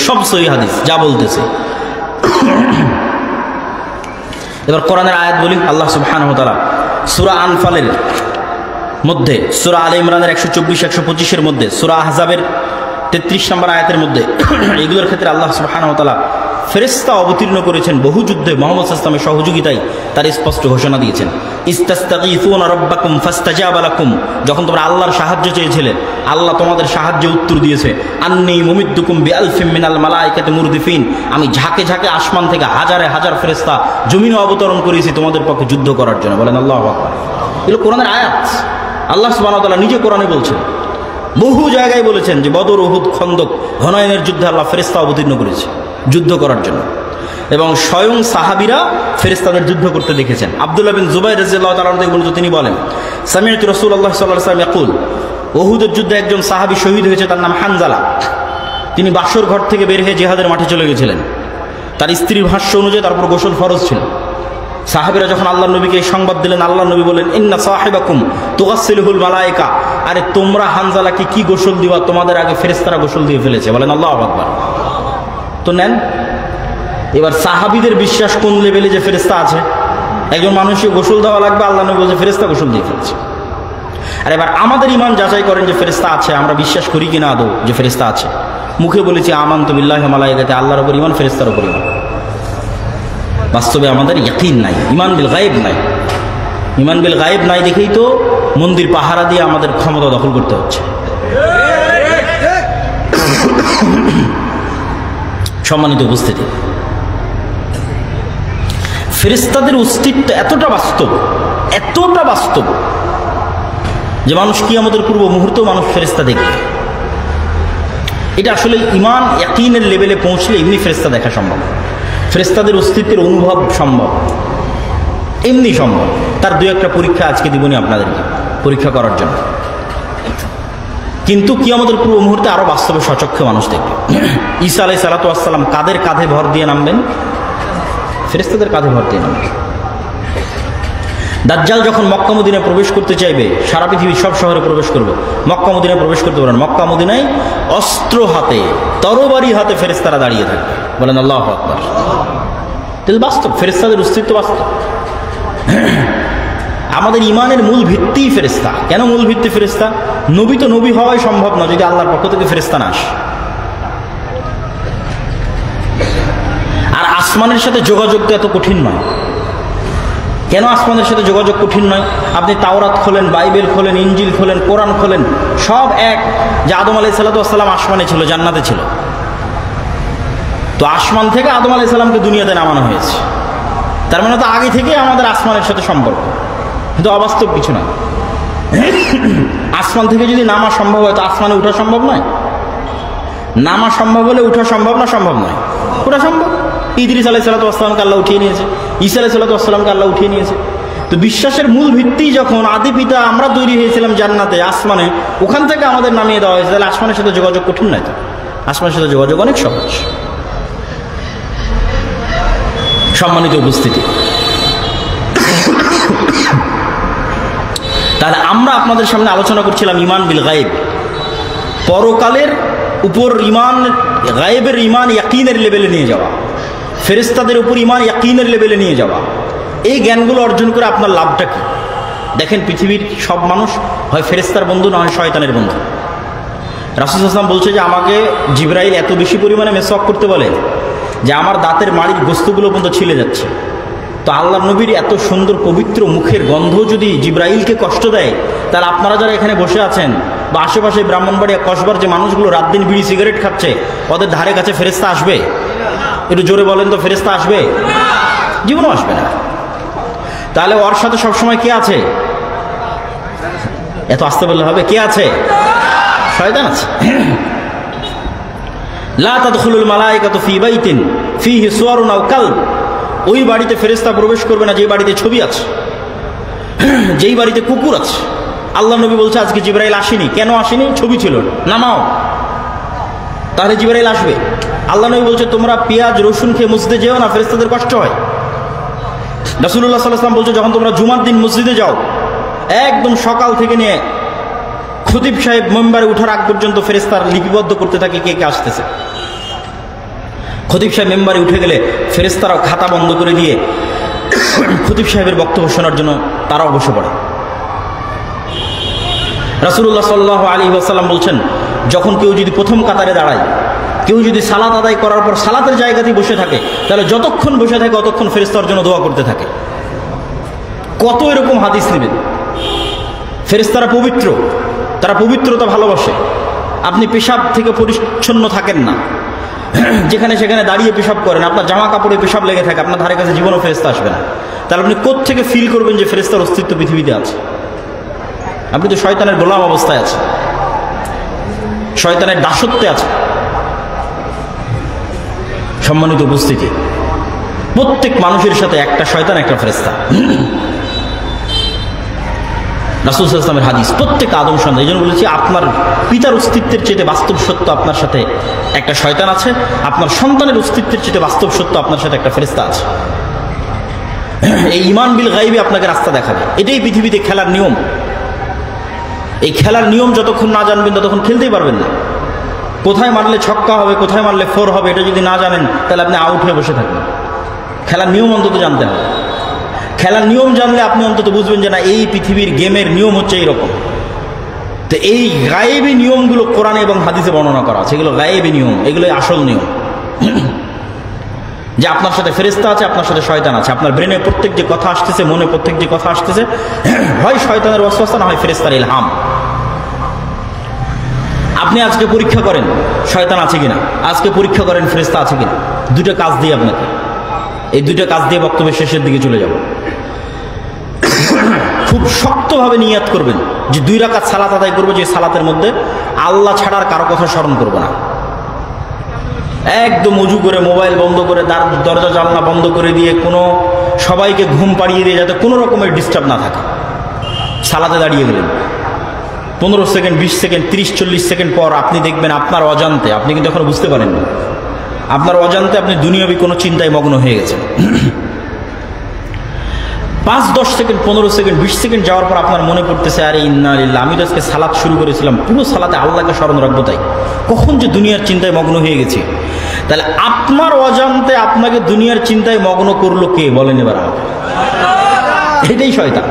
সব সহিহ হাদিস যা বলতেছে। এবার কোরআনের আয়াত বলি। আল্লাহ সুবহানাহু ওয়া তাআলা সূরা আনফালের মধ্যে, সূরা আলে ইমরানের 124-125-এর মধ্যে, সূরা আহজাবের 33 নম্বর আয়াতের মধ্যে এগুলোর ক্ষেত্রে আল্লাহ সুবহানাহু ওয়া তাআলা ফেরেশতা অবতীর্ণ করেছেন বহু যুদ্ধে মুহাম্মদ সাল্লাল্লাহু আলাইহি ওয়াসাল্লামের সহযোগিতায়, তার স্পষ্ট ঘোষণা দিয়েছেন। ইস্তাস্তাগীসুনা রাব্বাকুম ফাস্তাজাবা লাকুম, যখন তোমরা আল্লাহর সাহায্য চেয়েছিলে আল্লাহ তোমাদের সাহায্যে উত্তর দিয়েছে। আন্নী মুমিদ্দুকুম বিআলফিম মিনাল মালাইকাতি মুরদিফিন, আমি ঝাঁকে ঝাঁকে আসমান থেকে হাজারে হাজার ফেরেশতা জমিনে অবতরণ করেছি তোমাদের পক্ষে যুদ্ধ করার জন্য। বলেন আল্লাহু আকবার। এগুলো কোরআনের আয়াত, আল্লাহ সুবহানাহু ওয়া তাআলা নিজে কোরআনে বলছেন। বহু জায়গায় বলেছেন যে বদর, উহুদ, খন্দক, হুনাইনের যুদ্ধে আল্লাহ ফেরেশতা অবতীর্ণ করেছে যুদ্ধ করার জন্য, এবং স্বয়ং সাহাবীরা ফেরেশতাদের যুদ্ধ করতে দেখেছেন। আব্দুল্লাহ বিন জুবাইর রাদিয়াল্লাহু তাআলা থেকে বলেন, তিনি বলেন সামি'তু রাসূলুল্লাহ সাল্লাল্লাহু আলাইহি ওয়াসাল্লাম ইয়াকুল, উহুদের যুদ্ধে একজন সাহাবী শহীদ হয়েছে, তার নাম হানজালা। তিনি বাসর ঘর থেকে বের হয়ে জিহাদের মাঠে চলে গেছিলেন। তার স্ত্রীর ভাষ্য অনুযায়ী তারপর গোসল ফরজ ছিল। সাহাবীরা যখন আল্লাহর নবীকে এই সংবাদ দিলেন, আল্লাহর নবী বলেন ইন্না সাহিবাকুম তুগাসসিলুহুল মালায়েকা, আরে তোমরা হানজালাকে কি গোসল দিবা, তোমাদের আগে ফেরেশতারা গোসল দিয়ে ফেলেছে। বলেন আল্লাহু আকবার। তো নেন, এবার সাহাবীদের বিশ্বাস কোন লেভেলে যে ফেরেশতা আছে, একজন মানুষকে গোসল দেওয়া লাগবে, আল্লাহ নবী বলছে ফেরেশতা গোসল দিয়ে ফেলছে। আর এবার আমাদের ঈমান যাচাই করেন যে ফেরেশতা আছে, আমরা বিশ্বাস করি কিনা আদৌ যে ফেরেশতা আছে। মুখে বলেছি আমানতু বিল্লাহি ওয়া মালাইকাতিহি, আল্লাহর উপর ঈমান, ফেরেশতার উপর ঈমান, বাস্তবে আমাদের ইয়াকিন নাই, ঈমান বিল গায়ব নাই। ঈমান বিল গায়ব নাই দেখেই তো মন্দির পাহারা দিয়ে আমাদের ক্ষমতা দখল করতে হচ্ছে। সম্মানিত উপস্থিতি, ফেরেশতাদের অস্তিত্ব এতটা বাস্তব যে মানুষ কিয়ামতের পূর্ব মুহূর্তেও মানুষ ফেরেশতা দেখবে। এটা আসলে ঈমান ইয়াকিনের লেভেলে পৌঁছলে এমনি ফেরেশতা দেখা সম্ভব, ফেরেশতাদের অস্তিত্বের অনুভব সম্ভব, এমনি সম্ভব। তার দু একটা পরীক্ষা আজকে দিবনি আপনাদেরকে পরীক্ষা করার জন্য। কিন্তু কিয়ামতের পূর্ব মুহূর্তে আরো বাস্তবে সচক্ষে মানুষ দেখবে। ঈসা আলাইহিস সালাতু ওয়াস সালাম কাদের কাঁধে ভর দিয়ে নামবেন? ফেরেশতাদের কাঁধে ভর দিয়ে নামবেন। দাজ্জাল যখন মক্কা মদিনায় প্রবেশ করতে চাইবে, সারা পৃথিবীর সব শহরে প্রবেশ করবে, মক্কা মদিনায় প্রবেশ করতে পারেন। মক্কা মদিনায় অস্ত্র হাতে, তরবারি হাতে ফেরেশতারা দাঁড়িয়ে থাকবে। বলেন আল্লাহু আকবার। তাহলে বাস্তব, ফেরেশতাদের অস্তিত্ব বাস্তব। আমাদের ঈমানের মূল ভিত্তি ফেরেশতা। কেন মূল ভিত্তি ফেরেশতা? নবী তো নবী হওয়াই সম্ভব না যদি আল্লাহর পক্ষ থেকে ফেরেশতা না আসে। আর আসমানের সাথে যোগাযোগ তো এত কঠিন নয়। কেন আসমানের সাথে যোগাযোগ কঠিন নয়? আপনি তাওরাত খোলেন, বাইবেল খোলেন, ইনজিল খোলেন, কোরআন খোলেন, সব এক যে আদম আলাইহিস সালাতু ওয়াস সালাম আসমানে ছিল, জান্নাতে ছিল। তো আসমান থেকে আদম আলাইহিস সালামকে দুনিয়াতে নামানো হয়েছে, তার মানে তো আগে থেকে আমাদের আসমানের সাথে সম্পর্ক। কিন্তু অবাস্তব কিছু না। আসমান থেকে যদি নামা সম্ভব হয় তো আসমানে উঠা সম্ভব নয়? নামা সম্ভব হলে উঠা সম্ভব না? সম্ভব নয়, উঠা সম্ভব। ইদ্রিস আলাইহিস সালাতু ওয়াস সালামকে আল্লাহ উঠিয়ে নিয়েছে, ঈসা আলাইহিস সালাতু ওয়াস সালামকে আল্লাহ উঠিয়ে নিয়েছে। তো বিশ্বাসের মূল ভিত্তি যখন আদি পিতা আমরা তৈরি হয়েছিলাম জান্নাতে, আসমানে, ওখান থেকে আমাদের নামিয়ে দেওয়া হয়েছে, তাহলে আসমানের সাথে যোগাযোগ কঠিন নয় তো? আসমানের সাথে যোগাযোগ অনেক সহজ। সম্মানিত উপস্থিতি, তাহলে আমরা আপনাদের সামনে আলোচনা করছিলাম ঈমান বিল গায়ব, পরকালের উপর ঈমান, গায়েবের ঈমান ইয়াকিনের লেভেলে নিয়ে যাওয়া, ফেরেশতাদের উপর ঈমান ইয়াকিনের লেভেলে নিয়ে যাওয়া। এই জ্ঞানগুলো অর্জন করে আপনার লাভটা কি? দেখেন, পৃথিবীর সব মানুষ হয় ফেরেশতার বন্ধু, না হয় শয়তানের বন্ধু। রাসূল সাল্লাল্লাহু আলাইহি ওয়াসাল্লাম বলছে যে আমাকে জিবরাইল এত বেশি পরিমাণে মেসওয়াক করতে বলে যে আমার দাঁতের মাড়ির গোস্তগুলো পর্যন্ত ছিলে যাচ্ছে। তো আল্লাহ নবীর এত সুন্দর পবিত্র মুখের গন্ধ যদি জিবরাইলকে কষ্ট দেয়, তাহলে আপনারা যারা এখানে বসে আছেন বা আশেপাশে ব্রাহ্মণবাড়িয়া কসবার যে মানুষগুলো রাত দিন বিড়ি সিগারেট খাচ্ছে, ওদের ধারে কাছে ফেরেশতা আসবে? একটু জোরে বলেন তো, ফেরেশতা আসবে? জীবনও আসবে না। তাহলে ওর সাথে সবসময় কে আছে? এত আস্তে বললে হবে, কে আছে? শয়তান আছে। লা তাদখুলুল মালায়েকাতু ফী বাইতিন ফীহি সুওয়ারুন আও কালব, ওই বাড়িতে ফেরেশতা প্রবেশ করবে না যে বাড়িতে ছবি আছে, যেই বাড়িতে কুকুর আছে। আল্লাহ নবী বলছে আজকে জিবরাইল আসেনি। কেন আসেনি? ছবি ছিল, নামাও, তাহলে জিবরাইল আসবে। আল্লাহ নবী বলছে তোমরা পেঁয়াজ রসুন খেয়ে মসজিদে যেও না, ফেরেশতাদের কষ্ট হয়। রাসূলুল্লাহ সাল্লাল্লাহু আলাইহি ওয়াসাল্লাম বলছে যখন তোমরা জুমার দিন মসজিদে যাও, একদম সকাল থেকে নিয়ে খতিব সাহেব মেম্বারে উঠার আগ পর্যন্ত ফেরেশতারা লিপিবদ্ধ করতে থাকে কে কে আসতেছে। খতিব সাহেব মেম্বারে উঠে গেলে ফেরেশতারাও খাতা বন্ধ করে দিয়ে খতিব সাহেবের বক্তব্য শোনার জন্য তারাও বসে পড়ে। রাসূলুল্লাহ সাল্লাল্লাহু আলাইহি ওয়াসাল্লাম বলছেন, যখন কেউ যদি প্রথম কাতারে দাঁড়ায়, কেউ যদি সালাত আদায় করার পর সালাতের জায়গাতেই বসে থাকে, তাহলে যতক্ষণ বসে থাকে ততক্ষণ ফেরেশতার জন্য দোয়া করতে থাকে। কত এরকম হাদিস নেবেন। ফেরেশতারা পবিত্র, তারা পবিত্রতা ভালোবাসে। আপনি পেশাব থেকে পরিচ্ছন্ন থাকেন না, যেখানে সেখানে দাঁড়িয়ে পেশাব করেন, আপনার জামা কাপড়ে পেশাব লেগে থাকে, আপনার ধারে কাছে জীবনও ফেরেশতা আসবে না। তাহলে আপনি কোত্থেকে ফিল করবেন যে ফেরেশতার অস্তিত্ব পৃথিবীতে আছে? আপনি তো শয়তানের গোলাম অবস্থায় আছেন, শয়তানের দাসত্বে আছে। সম্মানিত উপস্থিতি, প্রত্যেক মানুষের সাথে একটা শয়তান, একটা ফেরেশতা। রাসূল সাল্লাল্লাহু আলাইহি ওয়াসাল্লামের হাদিস, প্রত্যেক আদম সন্তান। এই জন্য বলেছি, আপনার পিতার অস্তিত্বের চেয়ে বাস্তব সত্য আপনার সাথে একটা শয়তান আছে, আপনার সন্তানের অস্তিত্বের চেয়ে বাস্তব সত্য আপনার সাথে একটা ফেরেশতা আছে। এই ঈমান বিল গায়বি আপনাকে রাস্তা দেখাবে। এটাই পৃথিবীতে খেলার নিয়ম। এই খেলার নিয়ম যতক্ষণ না জানবেন ততক্ষণ খেলতেই পারবেন না। কোথায় মারলে ছক্কা হবে, কোথায় মারলে ফোর হবে, এটা যদি না জানেন তাহলে আপনি আউট হয়ে বসে থাকবেন। খেলার নিয়ম অন্তত জানতে হবে। খেলার নিয়ম জানলে আপনি অন্তত বুঝবেন যে না, এই পৃথিবীর গেমের নিয়ম হচ্ছে এইরকম। তো এই গায়েবী নিয়মগুলো কোরআনে এবং হাদিসে বর্ণনা করা আছে। এগুলো গায়েবী নিয়ম, এগুলোই আসল নিয়ম। যে আপনার সাথে ফেরেশতা আছে, আপনার সাথে শয়তান আছে। আপনার ব্রেনে প্রত্যেক যে কথা আসতেছে, মনে প্রত্যেক যে কথা আসতেছে, হয় শয়তানের ওয়াসওয়াসা, না হয় ফেরেশতার ইলহাম। আপনি আজকে পরীক্ষা করেন শয়তান আছে কিনা, আজকে পরীক্ষা করেন ফেরেশতা আছে কিনা। দুটো কাজ দিয়ে আপনাকে, এই দুটো কাজ দিয়ে বক্তব্যের শেষের দিকে চলে যাব। খুব শক্তভাবে নিয়াত করবেন যে 2 রাকাত সালাত আদায় করবো, যে সালাতের মধ্যে আল্লাহ ছাড়ার কারো কথা স্মরণ করবো না। একদম ওযু করে, মোবাইল বন্ধ করে, দরজা জানলা বন্ধ করে দিয়ে, কোনো সবাইকে ঘুম পাড়িয়ে দিয়ে, যাতে কোনো রকমের ডিস্টার্ব না থাকে। সালাতে দাঁড়িয়ে গেলেন, 15 সেকেন্ড, 20 সেকেন্ড, 30-40 সেকেন্ড পর আপনি দেখবেন আপনার অজান্তে, আপনি কিন্তু এখনো বুঝতে পারেননি, আপনার অজান্তে আপনি দুনিয়াবি কোনো চিন্তায় মগ্ন হয়ে গেছেন। 5-10 সেকেন্ড, 15 সেকেন্ড, 20 সেকেন্ড যাওয়ার পর আপনার মনে পড়তেছে, আরে ইন্না লিল্লাহ, আমি তো আজকে সালাত শুরু করেছিলাম, পুরো সালাতে আল্লাহকে স্মরণ রাখবো, তাই কখন যে দুনিয়ার চিন্তায় মগ্ন হয়ে গেছি। তাহলে আপনার অজান্তে আপনাকে দুনিয়ার চিন্তায় মগ্ন করলো কে বলেন এবার আমাকে? এটাই শয়তান।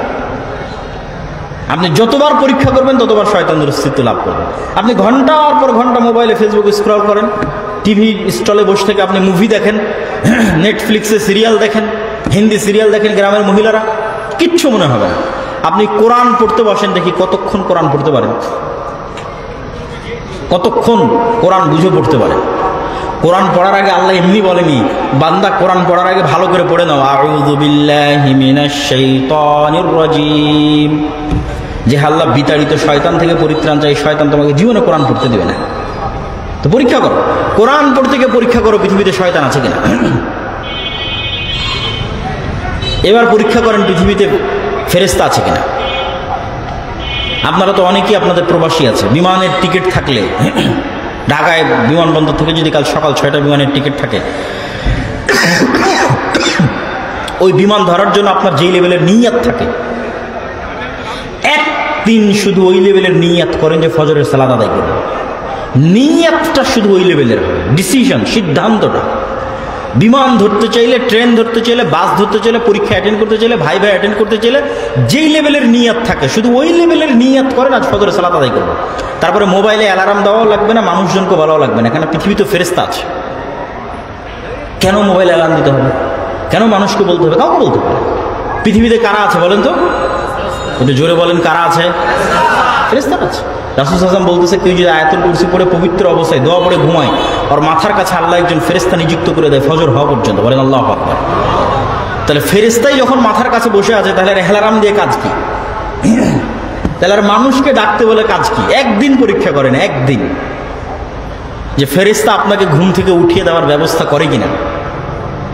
আপনি যতবার পরীক্ষা করবেন ততবার শয়তানের অস্তিত্ব লাভ করবেন। আপনি ঘন্টার পর ঘন্টা মোবাইলে ফেসবুকে স্ক্রল করেন, টিভি স্টলে বসে থেকে আপনি মুভি দেখেন, নেটফ্লিক্সে সিরিয়াল দেখেন, হিন্দি সিরিয়াল দেখেন, গ্রামের মহিলারা, কিচ্ছু মনে হবে না। আপনি কোরআন পড়তে বসেন, দেখি কতক্ষণ কোরআন পড়তে পারেন, কতক্ষণ কোরআন বুঝে পড়তে পারেন। কোরআন পড়ার আগে আল্লাহ এমনি বলেনি, বান্দা কোরআন পড়ার আগে ভালো করে পড়ে নাও, আউযু বিল্লাহি মিনাশ শাইতানির রাজীম। যে আল্লাহ বিতাড়িত শয়তান থেকে পরিত্রাণ চাই, শয়তান তোমাকে জীবনে কোরআন পড়তে দেবে না। তো পরীক্ষা করো, কোরআন পড়তে গিয়ে পরীক্ষা করো পৃথিবীতে শয়তান আছে কিনা। এবার পরীক্ষা করেন পৃথিবীতে ফেরেশতা আছে কিনা। আপনারা তো অনেকেই আপনাদের প্রবাসী আছে, বিমানের টিকিট থাকলে, ঢাকায় বিমানবন্দর থেকে যদি কাল সকাল 6টায় বিমানের টিকিট থাকে, ওই বিমান ধরার জন্য আপনার যেই লেভেলের নিয়াত থাকে, একদিন শুধু ওই লেভেলের নিয়াত করেন যে ফজরের সালাত আদায় করবেন। নিয়াতটা শুধু ওই লেভেলের হবে, ডিসিশন, সিদ্ধান্তটা। বিমান ধরতে চাইলে, ট্রেন ধরতে চাইলে, বাস ধরতে চাইলে, পরীক্ষা অ্যাটেন্ড করতে চাইলে, ভাই অ্যাটেন্ড করতে চাইলে, যেই লেভেলের নিয়াত থাকে শুধু ওই লেভেলের নিয়াত করেন আজ ফজরের সালাত আদায় করবো। তারপরে মোবাইলে অ্যালার্ম দেওয়াও লাগবে না, মানুষজনকে বলাও লাগবে না, এখানে পৃথিবীতে ফেরেশতা আছে। কেন মোবাইলে অ্যালার্ম দিতে হবে? কেন মানুষকে বলতে হবে? কাউকে বলতে হবে। পৃথিবীতে কারা আছে বলেন তো? একটু জোরে বলেন, কারা আছে? ফেরেশতা আছে। রাসূল সাল্লাল্লাহু আলাইহি ওয়াসাল্লাম বলতেছে, কেউ যদি আয়াতুল কুরসি পড়ে পবিত্র অবস্থায় দোয়া পড়ে ঘুমায়, আর মাথার কাছে আল্লাহ একজন ফেরেশতা নিযুক্ত করে দেয় ফজর হওয়া পর্যন্ত। বলেন আল্লাহু আকবার। তাহলে ফেরেশতাই যখন মাথার কাছে বসে আছে, তাহলে অ্যালার্ম দিয়ে কাজ কি? তাহলে আর মানুষকে ডাকতে বলে কাজ কি? একদিন পরীক্ষা করেন, একদিন, যে ফেরেশতা আপনাকে ঘুম থেকে উঠিয়ে দেওয়ার ব্যবস্থা করে কিনা।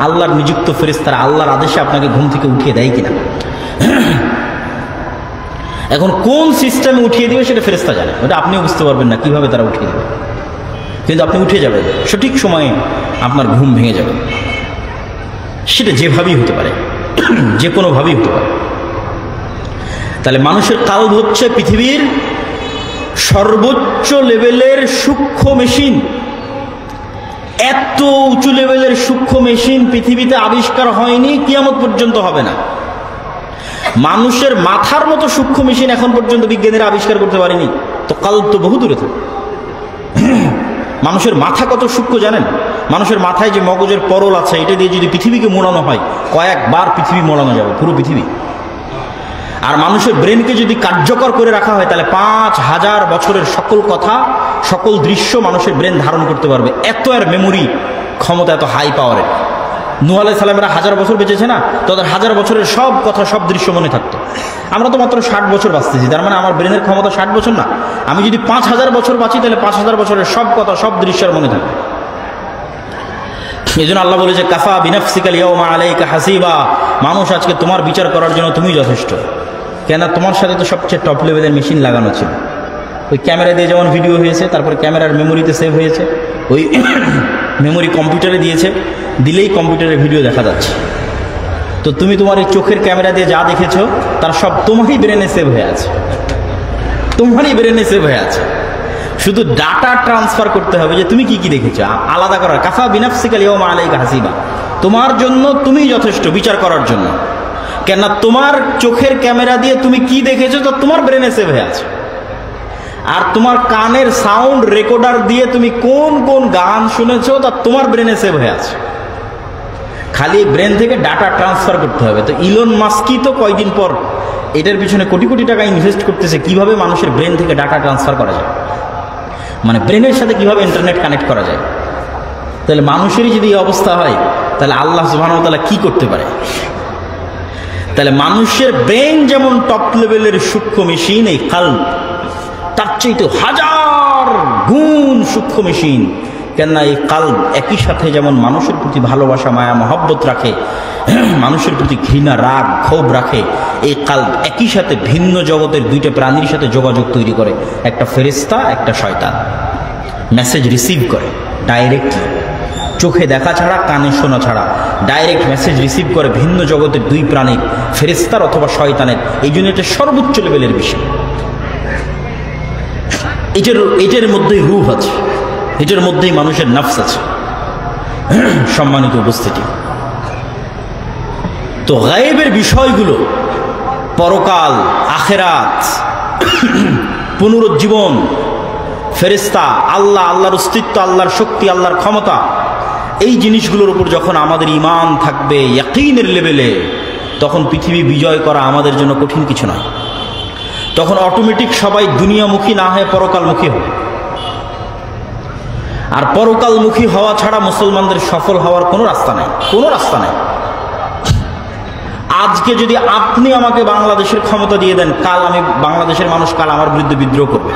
আল্লাহর নিযুক্ত ফেরেশতারা আল্লাহর আদেশে আপনাকে ঘুম থেকে উঠিয়ে দেয় কিনা। এখন কোন সিস্টেমে উঠিয়ে দিবে সেটা ফেরেশতা জানে, ওটা আপনিও বুঝতে পারবেন না কিভাবে তারা উঠিয়ে দেবে, কিন্তু আপনি উঠে যাবেন, সঠিক সময়ে আপনার ঘুম ভেঙে যাবে। সেটা যেভাবেই হতে পারে, যে কোনোভাবেই হতে পারে। তাহলে মানুষের কালব হচ্ছে পৃথিবীর সর্বোচ্চ লেভেলের সূক্ষ্ম মেশিন। এত উঁচু লেভেলের সূক্ষ্ম মেশিন পৃথিবীতে আবিষ্কার হয়নি, কিয়ামত পর্যন্ত হবে না। মানুষের মাথার মতো সূক্ষ্ম মেশিন এখন পর্যন্ত বিজ্ঞানীরা আবিষ্কার করতে পারেনি, তো কাল তো বহু দূরে থাকে। মানুষের মাথা কত সূক্ষ্ম জানেন? মানুষের মাথায় যে মগজের পরল আছে, এটা দিয়ে যদি পৃথিবীকে মোড়ানো হয়, কয়েকবার পৃথিবী মোড়ানো যাবে, পুরো পৃথিবী। আর মানুষের ব্রেনকে যদি কার্যকর করে রাখা হয়, তাহলে 5000 বছরের সকল কথা, সকল দৃশ্য মানুষের ব্রেন ধারণ করতে পারবে। এত এর মেমোরি ক্ষমতা, এত হাই পাওয়ারের। নূহ আলাইহিস সালামেরা 1000 বছর বেঁচেছে না, তাদের 1000 বছরের সব কথা, সব দৃশ্য মনে থাকতো। আমরা তো মাত্র 60 বছর বাঁচতেছি, তার মানে আমার ব্রেনের ক্ষমতা 60 বছর না। আমি যদি 5000 বছর বাঁচি, তাহলে 5000 বছরের সব কথা, সব দৃশ্যের মনে থাকবে। এই জন্য আল্লাহ বলে যে কাফা বিনাফসিকাল ইয়াউমা আলাইকা হাসিবা, মানুষ আজকে তোমার বিচার করার জন্য তুমি যথেষ্ট। কেন? তোমার সাথে তো সবচেয়ে টপ লেভেলের মেশিন লাগানো ছিল। ওই ক্যামেরা দিয়ে যেমন ভিডিও হয়েছে, তারপরে ক্যামেরার মেমোরিতে সেভ হয়েছে, ওই মেমোরি কম্পিউটারে দিয়েছে, দিলেই কম্পিউটারের ভিডিও দেখা যাচ্ছে। তো তুমি তোমার এই চোখের ক্যামেরা দিয়ে যা দেখেছো, তার সব তোমারই ব্রেনে সেভ হয়ে আছে, তোমারই ব্রেনে সেভ হয়ে আছে। শুধু ডাটা ট্রান্সফার করতে হবে যে তুমি কি কি দেখেছো, আলাদা করার। কাফা বিনাফসিকাল ইয়াউমা আলাইকা হাসিবা, তোমার জন্য তুমিই যথেষ্ট বিচার করার জন্য। কেন? তোমার চোখের ক্যামেরা দিয়ে তুমি কি দেখেছো, তো তোমার ব্রেনে সেভ হয়ে আছে। আর তোমার কানের সাউন্ড রেকর্ডার দিয়ে তুমি কোন কোন গান শুনেছো, তা তোমার ব্রেনে সেভ হয়ে আছে। খালি ব্রেন থেকে ডাটা ট্রান্সফার করতে হবে। তো ইলন মাস্কই তো কয়দিন পর এটার পিছনে কোটি কোটি টাকা ইনভেস্ট করতেছে, কিভাবে মানুষের ব্রেন থেকে ডাটা ট্রান্সফার করা যায়, মানে ব্রেনের সাথে কিভাবে ইন্টারনেট কানেক্ট করা যায়। তাহলে মানুষেরই যদি এই অবস্থা হয়, তাহলে আল্লাহ সুবহানাহু ওয়া তাআলা কি করতে পারে? তাহলে মানুষের ব্রেন যেমন টপ লেভেলের সূক্ষ্ম মেশিন, এই কালব তার চাইতে 1000 গুণ সূক্ষ্ম মেশিন। কেননা এই কালব একই সাথে যেমন মানুষের প্রতি ভালোবাসা, মায়া, মহব্বত রাখে, মানুষের প্রতি ঘৃণা, রাগ, ক্ষোভ রাখে, এই কালব একই সাথে ভিন্ন জগতের দুইটা প্রাণীর সাথে যোগাযোগ তৈরি করে। একটা ফেরেশতা, একটা শয়তান। মেসেজ রিসিভ করে ডাইরেক্টলি, চোখে দেখা ছাড়া, কানে শোনা ছাড়া, ডাইরেক্ট মেসেজ রিসিভ করে ভিন্ন জগতের দুই প্রাণীর, ফেরেশতার অথবা শয়তানের। এই জন্য এটা সর্বোচ্চ লেভেলের বিষয়। এটার মধ্যেই রূহ আছে, এটার মধ্যেই মানুষের নফস আছে। সম্মানিত উপস্থিতি, তো গায়েবের বিষয়গুলো, পরকাল, আখেরাত, পুনরুজ্জীবন, ফেরেশতা, আল্লাহ, আল্লাহর অস্তিত্ব, আল্লাহর শক্তি, আল্লাহর ক্ষমতা, এই জিনিসগুলোর উপর যখন আমাদের ঈমান থাকবে ইয়াকিনের লেভেলে, তখন পৃথিবী বিজয় করা আমাদের জন্য কঠিন কিছু নয়। তখন অটোমেটিক সবাই দুনিয়ামুখী না হয়ে পরকালমুখী হবে। আর পরকালমুখী হওয়া ছাড়া মুসলমানদের সফল হওয়ার কোনো রাস্তা নাই, কোনো রাস্তা নাই। আজকে যদি আপনি আমাকে বাংলাদেশের ক্ষমতা দিয়ে দেন, কাল আমি বাংলাদেশের মানুষ কাল আমার বিরুদ্ধে বিদ্রোহ করবে।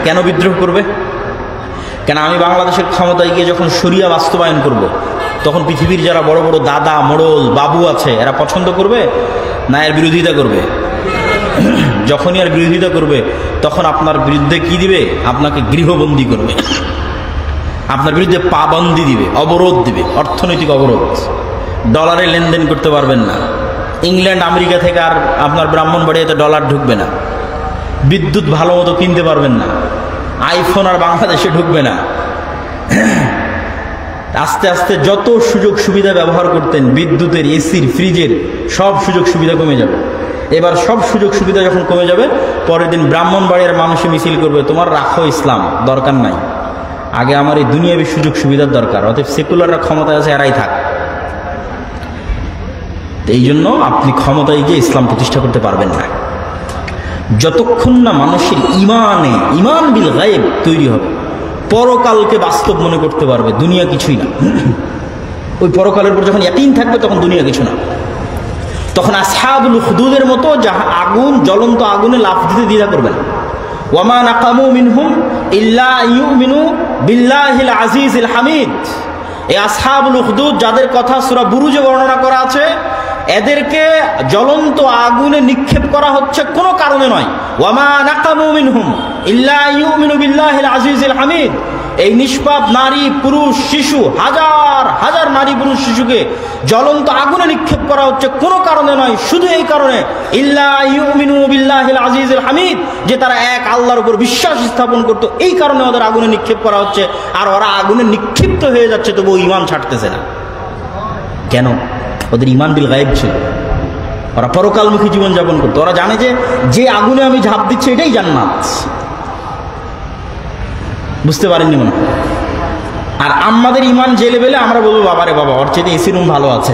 কেন বিদ্রোহ করবে? কেন? আমি বাংলাদেশের ক্ষমতায় গিয়ে যখন শরিয়া বাস্তবায়ন করব, তখন পৃথিবীর যারা বড় বড় দাদা, মোড়ল, বাবু আছে, এরা পছন্দ করবে না এর বিরোধিতা করবে? যখনই আর বিরোধিতা করবে, তখন আপনার বিরুদ্ধে কি দিবে? আপনাকে গৃহবন্দী করবে, আপনার বিরুদ্ধে পাবন্দি দিবে, অবরোধ দিবে, অর্থনৈতিক অবরোধ। ডলারে লেনদেন করতে পারবেন না। ইংল্যান্ড, আমেরিকা থেকে আর আপনার ব্রাহ্মণবাড়িয়াতে ডলার ঢুকবে না। বিদ্যুৎ ভালো মতো কিনতে পারবেন না। আইফোন আর বাংলাদেশে ঢুকবে না। আস্তে আস্তে যত সুযোগ সুবিধা ব্যবহার করতেন, বিদ্যুতের, এসির, ফ্রিজের, সব সুযোগ সুবিধা কমে যাবে। এবার সব সুযোগ সুবিধা যখন কমে যাবে, পরের দিন ব্রাহ্মণবাড়িয়ার মানুষে মিছিল করবে, তোমার রাখো ইসলাম, দরকার নাই, আগে আমার এই দুনিয়াবী সুযোগ সুবিধার দরকার। অতএব সেকুলাররা ক্ষমতায় আছে, এরাই থাক। এই জন্য আপনি ক্ষমতায় গিয়ে ইসলাম প্রতিষ্ঠা করতে পারবেন না যতক্ষণ না মানুষের ইমান বিল গায়েব তৈরি হবে, পরকালকে বাস্তব মনে করতে পারবে, দুনিয়া কিছুই না। ওই পরকালের উপর যখন ইয়াকিন থাকবে, তখন দুনিয়া কিছু না। তখন আসহাবুল উখদুদের মতো আগুন, জ্বলন্ত আগুনে লাফ দিতে দ্বিধা করবে না। ওয়ামা নাকামু মিনহুম ইল্লা ইউমিনু বিল্লাহিল আজিজিল হামিদ। এই আসহাবুল উখদুদ, যাদের কথা সূরা বুরুজে বর্ণনা করা আছে, এদেরকে জ্বলন্ত আগুনে নিক্ষেপ করা হচ্ছে কোনো কারণে নয়। ওয়ামা নাকামু মিনহুম ইল্লা ইউমিনু বিল্লাহিল আজিজিল হামিদ। এই নিষ্পাপ নারী পুরুষ শিশু, হাজার হাজার নারী পুরুষ শিশুকে জ্বলন্ত আগুনে নিক্ষেপ করা হচ্ছে কোনো কারণে নয়, শুধু এই কারণে ইল্লা ইউমিনু বিল্লাহিল আজিজিল হামিদ, যে তারা এক আল্লাহর উপর বিশ্বাস স্থাপন করতো, এই কারণে ওদের আগুনে নিক্ষেপ করা হচ্ছে। আর ওরা আগুনে নিক্ষিপ্ত হয়ে যাচ্ছে তবু ঈমান ছাড়তেছে না। কেন? ওদের ঈমান বিল গায়েব ছিল, ওরা পরকালমুখী জীবনযাপন করতো। ওরা জানে যে যে আগুনে আমি ঝাঁপ দিচ্ছি এটাই জান্নাত। বুঝতে পারেননি মনে হয়? আর আমাদের ঈমান যে লেভেলে, আমরা বলবো বাবারে বাবা, ওর চেয়ে এসি রুম ভালো আছে।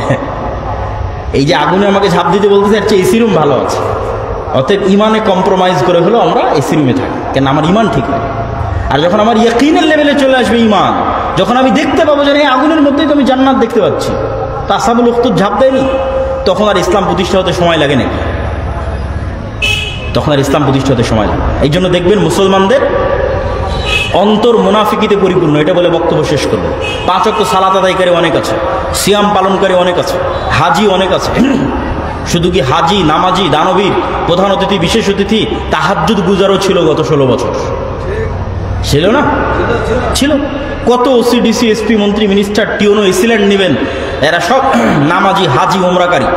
এই যে আগুনে আমাকে ঝাঁপ দিতে বলতেছে, এর চেয়ে এসি রুম ভালো আছে। অতএব ঈমানে কম্প্রোমাইজ করে হলো আমরা এসি রুমে থাকি, কেন আমার ঈমান ঠিক হয়। আর যখন আমার ইয়াকিনের লেভেলে চলে আসবে ঈমান, যখন আমি দেখতে পাবো যে এই আগুনের মধ্যেই তো আমি জান্নাত দেখতে পাচ্ছি, তা আসহাবুল উখদুদ ঝাঁপ দেয়নি, তখন আর ইসলাম প্রতিষ্ঠা হতে সময় লাগে নাকি? তখন আর ইসলাম প্রতিষ্ঠা হতে সময় লাগে। এই জন্য দেখবেন মুসলমানদের অন্তর মুনাফিকিতে পরিপূর্ণ। এটা বলে বক্তব্য শেষ করবো। 5 ওয়াক্ত সালাত আদায়কারী অনেক আছে, সিয়াম পালনকারী অনেক আছে, হাজি অনেক আছে। শুধু কি হাজি, নামাজি, দানবীর, প্রধান অতিথি, বিশেষ অতিথি, তাহাজ্জুদ গুজারও ছিল গত 16 বছর। ছিল না? ছিল। কত ওসি, ডিসি, এসপি, মন্ত্রী, মিনিস্টার, টিওনো, এসিল্যান্ড নেবেন, এরা সব নামাজি, হাজি, ওমরাকারী,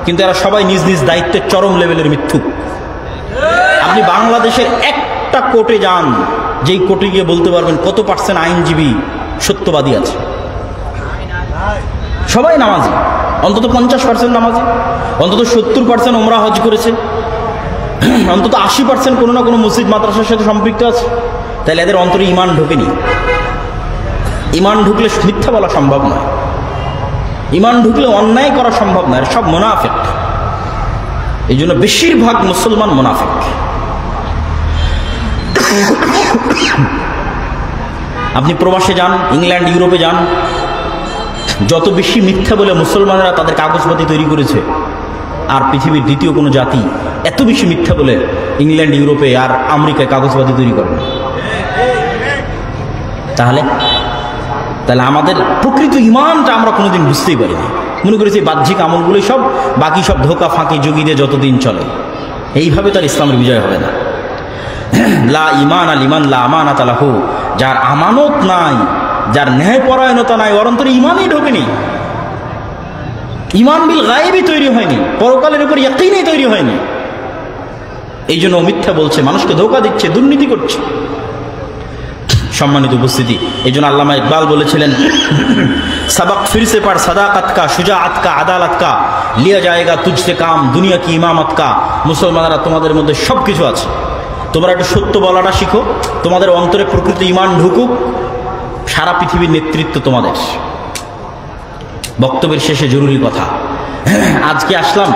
কিন্তু এরা সবাই নিজ নিজ দায়িত্বের চরম লেভেলের মিথ্যুক। আপনি বাংলাদেশের একটা কোর্টে যান, যেই কোর্টে গিয়ে বলতে পারবেন কত % আইনজীবী সত্যবাদী আছে? সবাই নামাজি, অন্তত 50% নামাজি, অন্তত 70% ওমরা হজ করেছে, অন্তত 80% কোনো না কোনো মসজিদ মাদ্রাসার সাথে সম্পৃক্ত আছে। তাহলে এদের অন্তরে ঈমান ঢোকেনি। ঈমান ঢুকলে মিথ্যা বলা সম্ভব নয়, ঈমান ঢুকলে অন্যায় করা সম্ভব নয়। সব মুনাফিক। এই জন্য বেশিরভাগ মুসলমান মুনাফিক। আপনি প্রবাসে যান, ইংল্যান্ড, ইউরোপে যান, যত বেশি মিথ্যা বলে মুসলমানরা তাদের কাগজপাতি তৈরি করেছে, আর পৃথিবীর দ্বিতীয় কোনো জাতি এত বেশি মিথ্যা বলে ইংল্যান্ড, ইউরোপে আর আমেরিকায় কাগজপাতি তৈরি করে না। তাহলে আমাদের প্রকৃত ঈমানটা আমরা কোনোদিন বুঝতেই পারিনি। মনে করেছি বাহ্যিক আমলগুলোই সব, বাকি সব ধোকা ফাঁকি যোগী দিয়ে যতদিন চলে। এইভাবে তার ইসলামের বিজয় হবে না। লা ঈমান আল ঈমান লা আমানাত লাহু, যার আমানত নাই, যার ন্যায়পরায়ণতা নাই, ওর অন্তরে ঈমানই ঢোকেনি। ঈমান বিল গায়েবই তৈরি হয়নি, পরকালের উপর ইয়াকিনই তৈরি হয়নি। এই জন্য মিথ্যা বলছে, মানুষকে ধোকা দিচ্ছে, দুর্নীতি করছে। সম্মানিত উপস্থিতি, এই জন্য আল্লামা ইকবাল বলেছিলেন, সবক ফিরসে পড় সাদাকত কা, শুজাআত কা, আদালত কা, লিয়া যায়েগা তুঝসে কাম, দুনিয়া কি ইমামত কা। মুসলমানরা, তোমাদের মধ্যে সব কিছু আছে, তোমরা একটু সত্য বলাটা শিখো, তোমাদের অন্তরে প্রকৃত ঈমান ঢুকুক, সারা পৃথিবীর নেতৃত্ব তোমাদের। বক্তব্যের শেষে জরুরি কথা, আজকে আসলাম,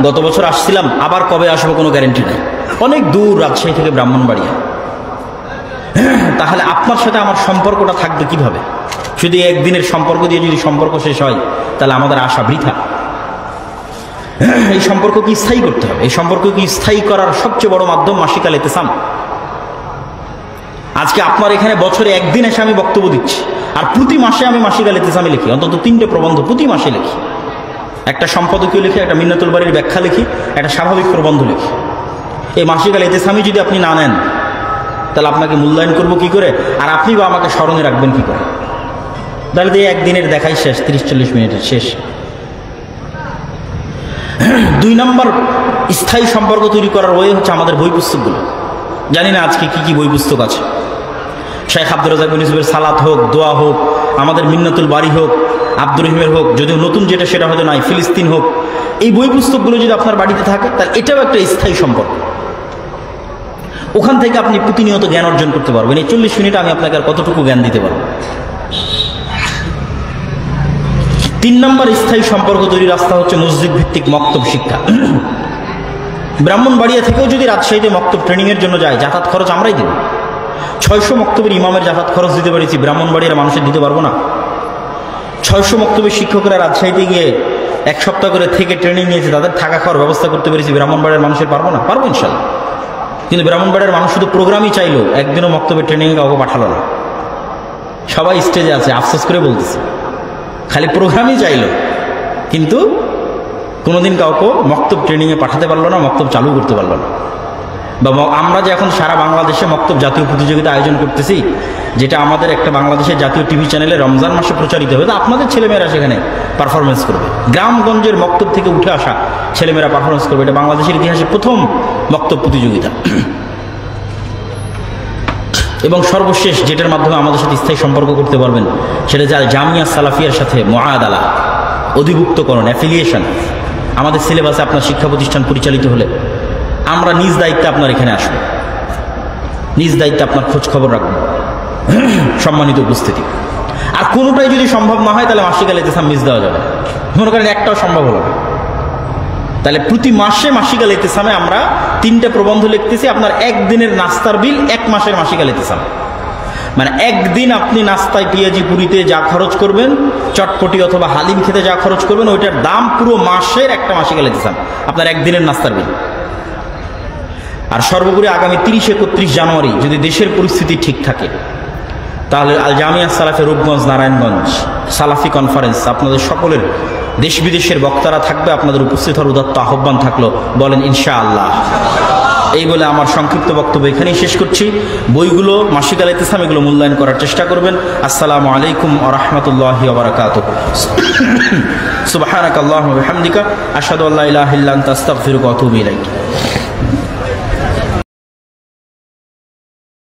গত বছর আসছিলাম, আবার কবে আসবো কোনো গ্যারেন্টি নেই। অনেক দূর, রাজশাহী থেকে ব্রাহ্মণবাড়িয়া। তাহলে আপনার সাথে আমার সম্পর্কটা থাকবে কিভাবে? শুধু একদিনের সম্পর্ক দিয়ে যদি সম্পর্ক শেষ হয়, তাহলে আমাদের আশা বৃথা। এই সম্পর্ককে স্থায়ী করতে হবে। এই সম্পর্ককে স্থায়ী করার সবচেয়ে বড় মাধ্যম মাসিক আল ইতিসাম। আজকে আপনার এখানে বছরে একদিন এসে আমি বক্তব্য দিচ্ছি, আর প্রতি মাসে আমি মাসিক আল ইতিসামে লিখি, অন্তত 3টে প্রবন্ধ প্রতি মাসে লিখি। একটা সম্পাদকীয় লিখি, একটা মিন্নাতুল বাড়ির ব্যাখ্যা লিখি, একটা স্বাভাবিক প্রবন্ধ লিখি। এই মাসিক আল ইতিসামি যদি আপনি না নেন, তাহলে আপনাকে মূল্যায়ন করবো কি করে, আর আপনি বা আমাকে স্মরণে রাখবেন কি করে? তাহলে তো একদিনের দেখাই শেষ, 30-40 মিনিটের শেষ। 2 নম্বর স্থায়ী সম্পর্ক তৈরি করার ওয়ে হচ্ছে আমাদের বই পুস্তকগুলো। জানি না আজকে কি কি বই পুস্তক আছে। শেখ আব্দুর রাজ্জাক বিন ইউসুফের সালাত হোক, দোয়া হোক, আমাদের মিন্নাতুল বাড়ি হোক, আব্দুর রহিমের হোক, যদিও নতুন যেটা সেটা হয়তো নাই, ফিলিস্তিন হোক, এই বই পুস্তকগুলো যদি আপনার বাড়িতে থাকে, তাহলে এটাও একটা স্থায়ী সম্পর্ক। ওখান থেকে আপনি প্রতিনিয়ত জ্ঞান অর্জন করতে পারবেন। এই 40 মিনিট আমি আপনাকে আর কতটুকু জ্ঞান দিতে পারবো। 3 নম্বর স্থায়ী সম্পর্ক তৈরির রাস্তা হচ্ছে মসজিদ ভিত্তিক মক্তব শিক্ষা। ব্রাহ্মণবাড়িয়া থেকেও যদি রাজশাহীতে মক্তব ট্রেনিংয়ের জন্য যায়, যাতায়াত খরচ আমরাই দেব। 600 মক্তবের ইমামের যাতায়াত খরচ দিতে পারেছি, ব্রাহ্মণবাড়িয়ার মানুষের দিতে পারবো না। 600 মক্তবের শিক্ষকরা রাজশাহীতে গিয়ে 1 সপ্তাহ করে থেকে ট্রেনিং নিয়েছে, তাদের থাকা খাওয়ার ব্যবস্থা করতে পেরেছি, ব্রাহ্মণবাড়িয়ার মানুষের পারবো না? পারবো ইনশাল্লাহ। কিন্তু ব্রাহ্মণবাড়িয়ার মানুষ শুধু প্রোগ্রামই চাইলো, একদিনও মক্তবের ট্রেনিংয়ে কাউকে পাঠালো না। সবাই স্টেজে আছে, আফসোস করে বলতেছে, খালি প্রোগ্রামই চাইলো, কিন্তু কোনোদিন কাউকে মক্তব ট্রেনিংয়ে পাঠাতে পারলো না, মক্তব চালু করতে পারলো না। বা আমরা যে এখন সারা বাংলাদেশে মক্তব জাতীয় প্রতিযোগিতা আয়োজন করতেছি, যেটা আমাদের একটা বাংলাদেশের জাতীয় টিভি চ্যানেলে রমজান মাসে প্রচারিত হবে, তো আপনাদের ছেলেমেয়েরা সেখানে পারফরমেন্স করবে, গ্রামগঞ্জের মক্তব থেকে উঠে আসা ছেলেমেয়েরা পারফরমেন্স করবে। এটা বাংলাদেশের ইতিহাসে প্রথম মক্তব প্রতিযোগিতা। এবং সর্বশেষ যেটার মাধ্যমে আমাদের সাথে স্থায়ী সম্পর্ক করতে পারবেন, সেটা যে জামিয়া সালাফিয়ার সাথে মুআদালা, অধিভুক্তকরণ, অ্যাফিলিয়েশন। আমাদের সিলেবাসে আপনার শিক্ষা প্রতিষ্ঠান পরিচালিত হলে আমরা নিজ দায়িত্বে আপনার এখানে আসবো, নিজ দায়িত্বে আপনার খোঁজ খবর রাখবো, সম্মানিত উপস্থিতি। আর কোনোটাই যদি সম্ভব না হয় তাহলে মাসিক আল ইতিসাম মিস দেওয়া যাবে। মনে করেন একটাও সম্ভব হলো না, তাহলে প্রতি মাসে মাসিক আল ইতিসামে আমরা 3টে প্রবন্ধ লিখতেছি। আপনার একদিনের নাস্তার বিল 1 মাসের মাসিক আল ইতিসাম, মানে একদিন আপনি নাস্তায় পেঁয়াজি পুরিতে যা খরচ করবেন, চটপটি অথবা হালিম খেতে যা খরচ করবেন, ওইটার দাম পুরো মাসের একটা মাসিক আল ইতিসাম, আপনার একদিনের নাস্তার বিল। আর সর্বোপরি আগামী 30-31 জানুয়ারি যদি দেশের পরিস্থিতি ঠিক থাকে, তাহলে আল জামিয়া সালাফে রূপগঞ্জ নারায়ণগঞ্জ সালাফি কনফারেন্স, আপনাদের সকলের দেশ বিদেশের বক্তারা থাকবে, আপনাদের উপস্থিত হওয়ার উদাত্ত আহ্বান থাকলো, বলেন ইনশাআল্লাহ। এই বলে আমার সংক্ষিপ্ত বক্তব্য এখানেই শেষ করছি। বইগুলো মাসিক আল ইতিসাম এগুলো মূল্যায়ন করার চেষ্টা করবেন। আসসালামু আলাইকুম ওয়া রাহমাতুল্লাহি ওয়া বারাকাতুহু। সুবহানাকাল্লাহুম্মা ওয়া বিহামদিকা আশহাদু আল্লা ইলাহা ইল্লা আনতা আস্তাগফিরুকা ওয়া আতুবু ইলাইক।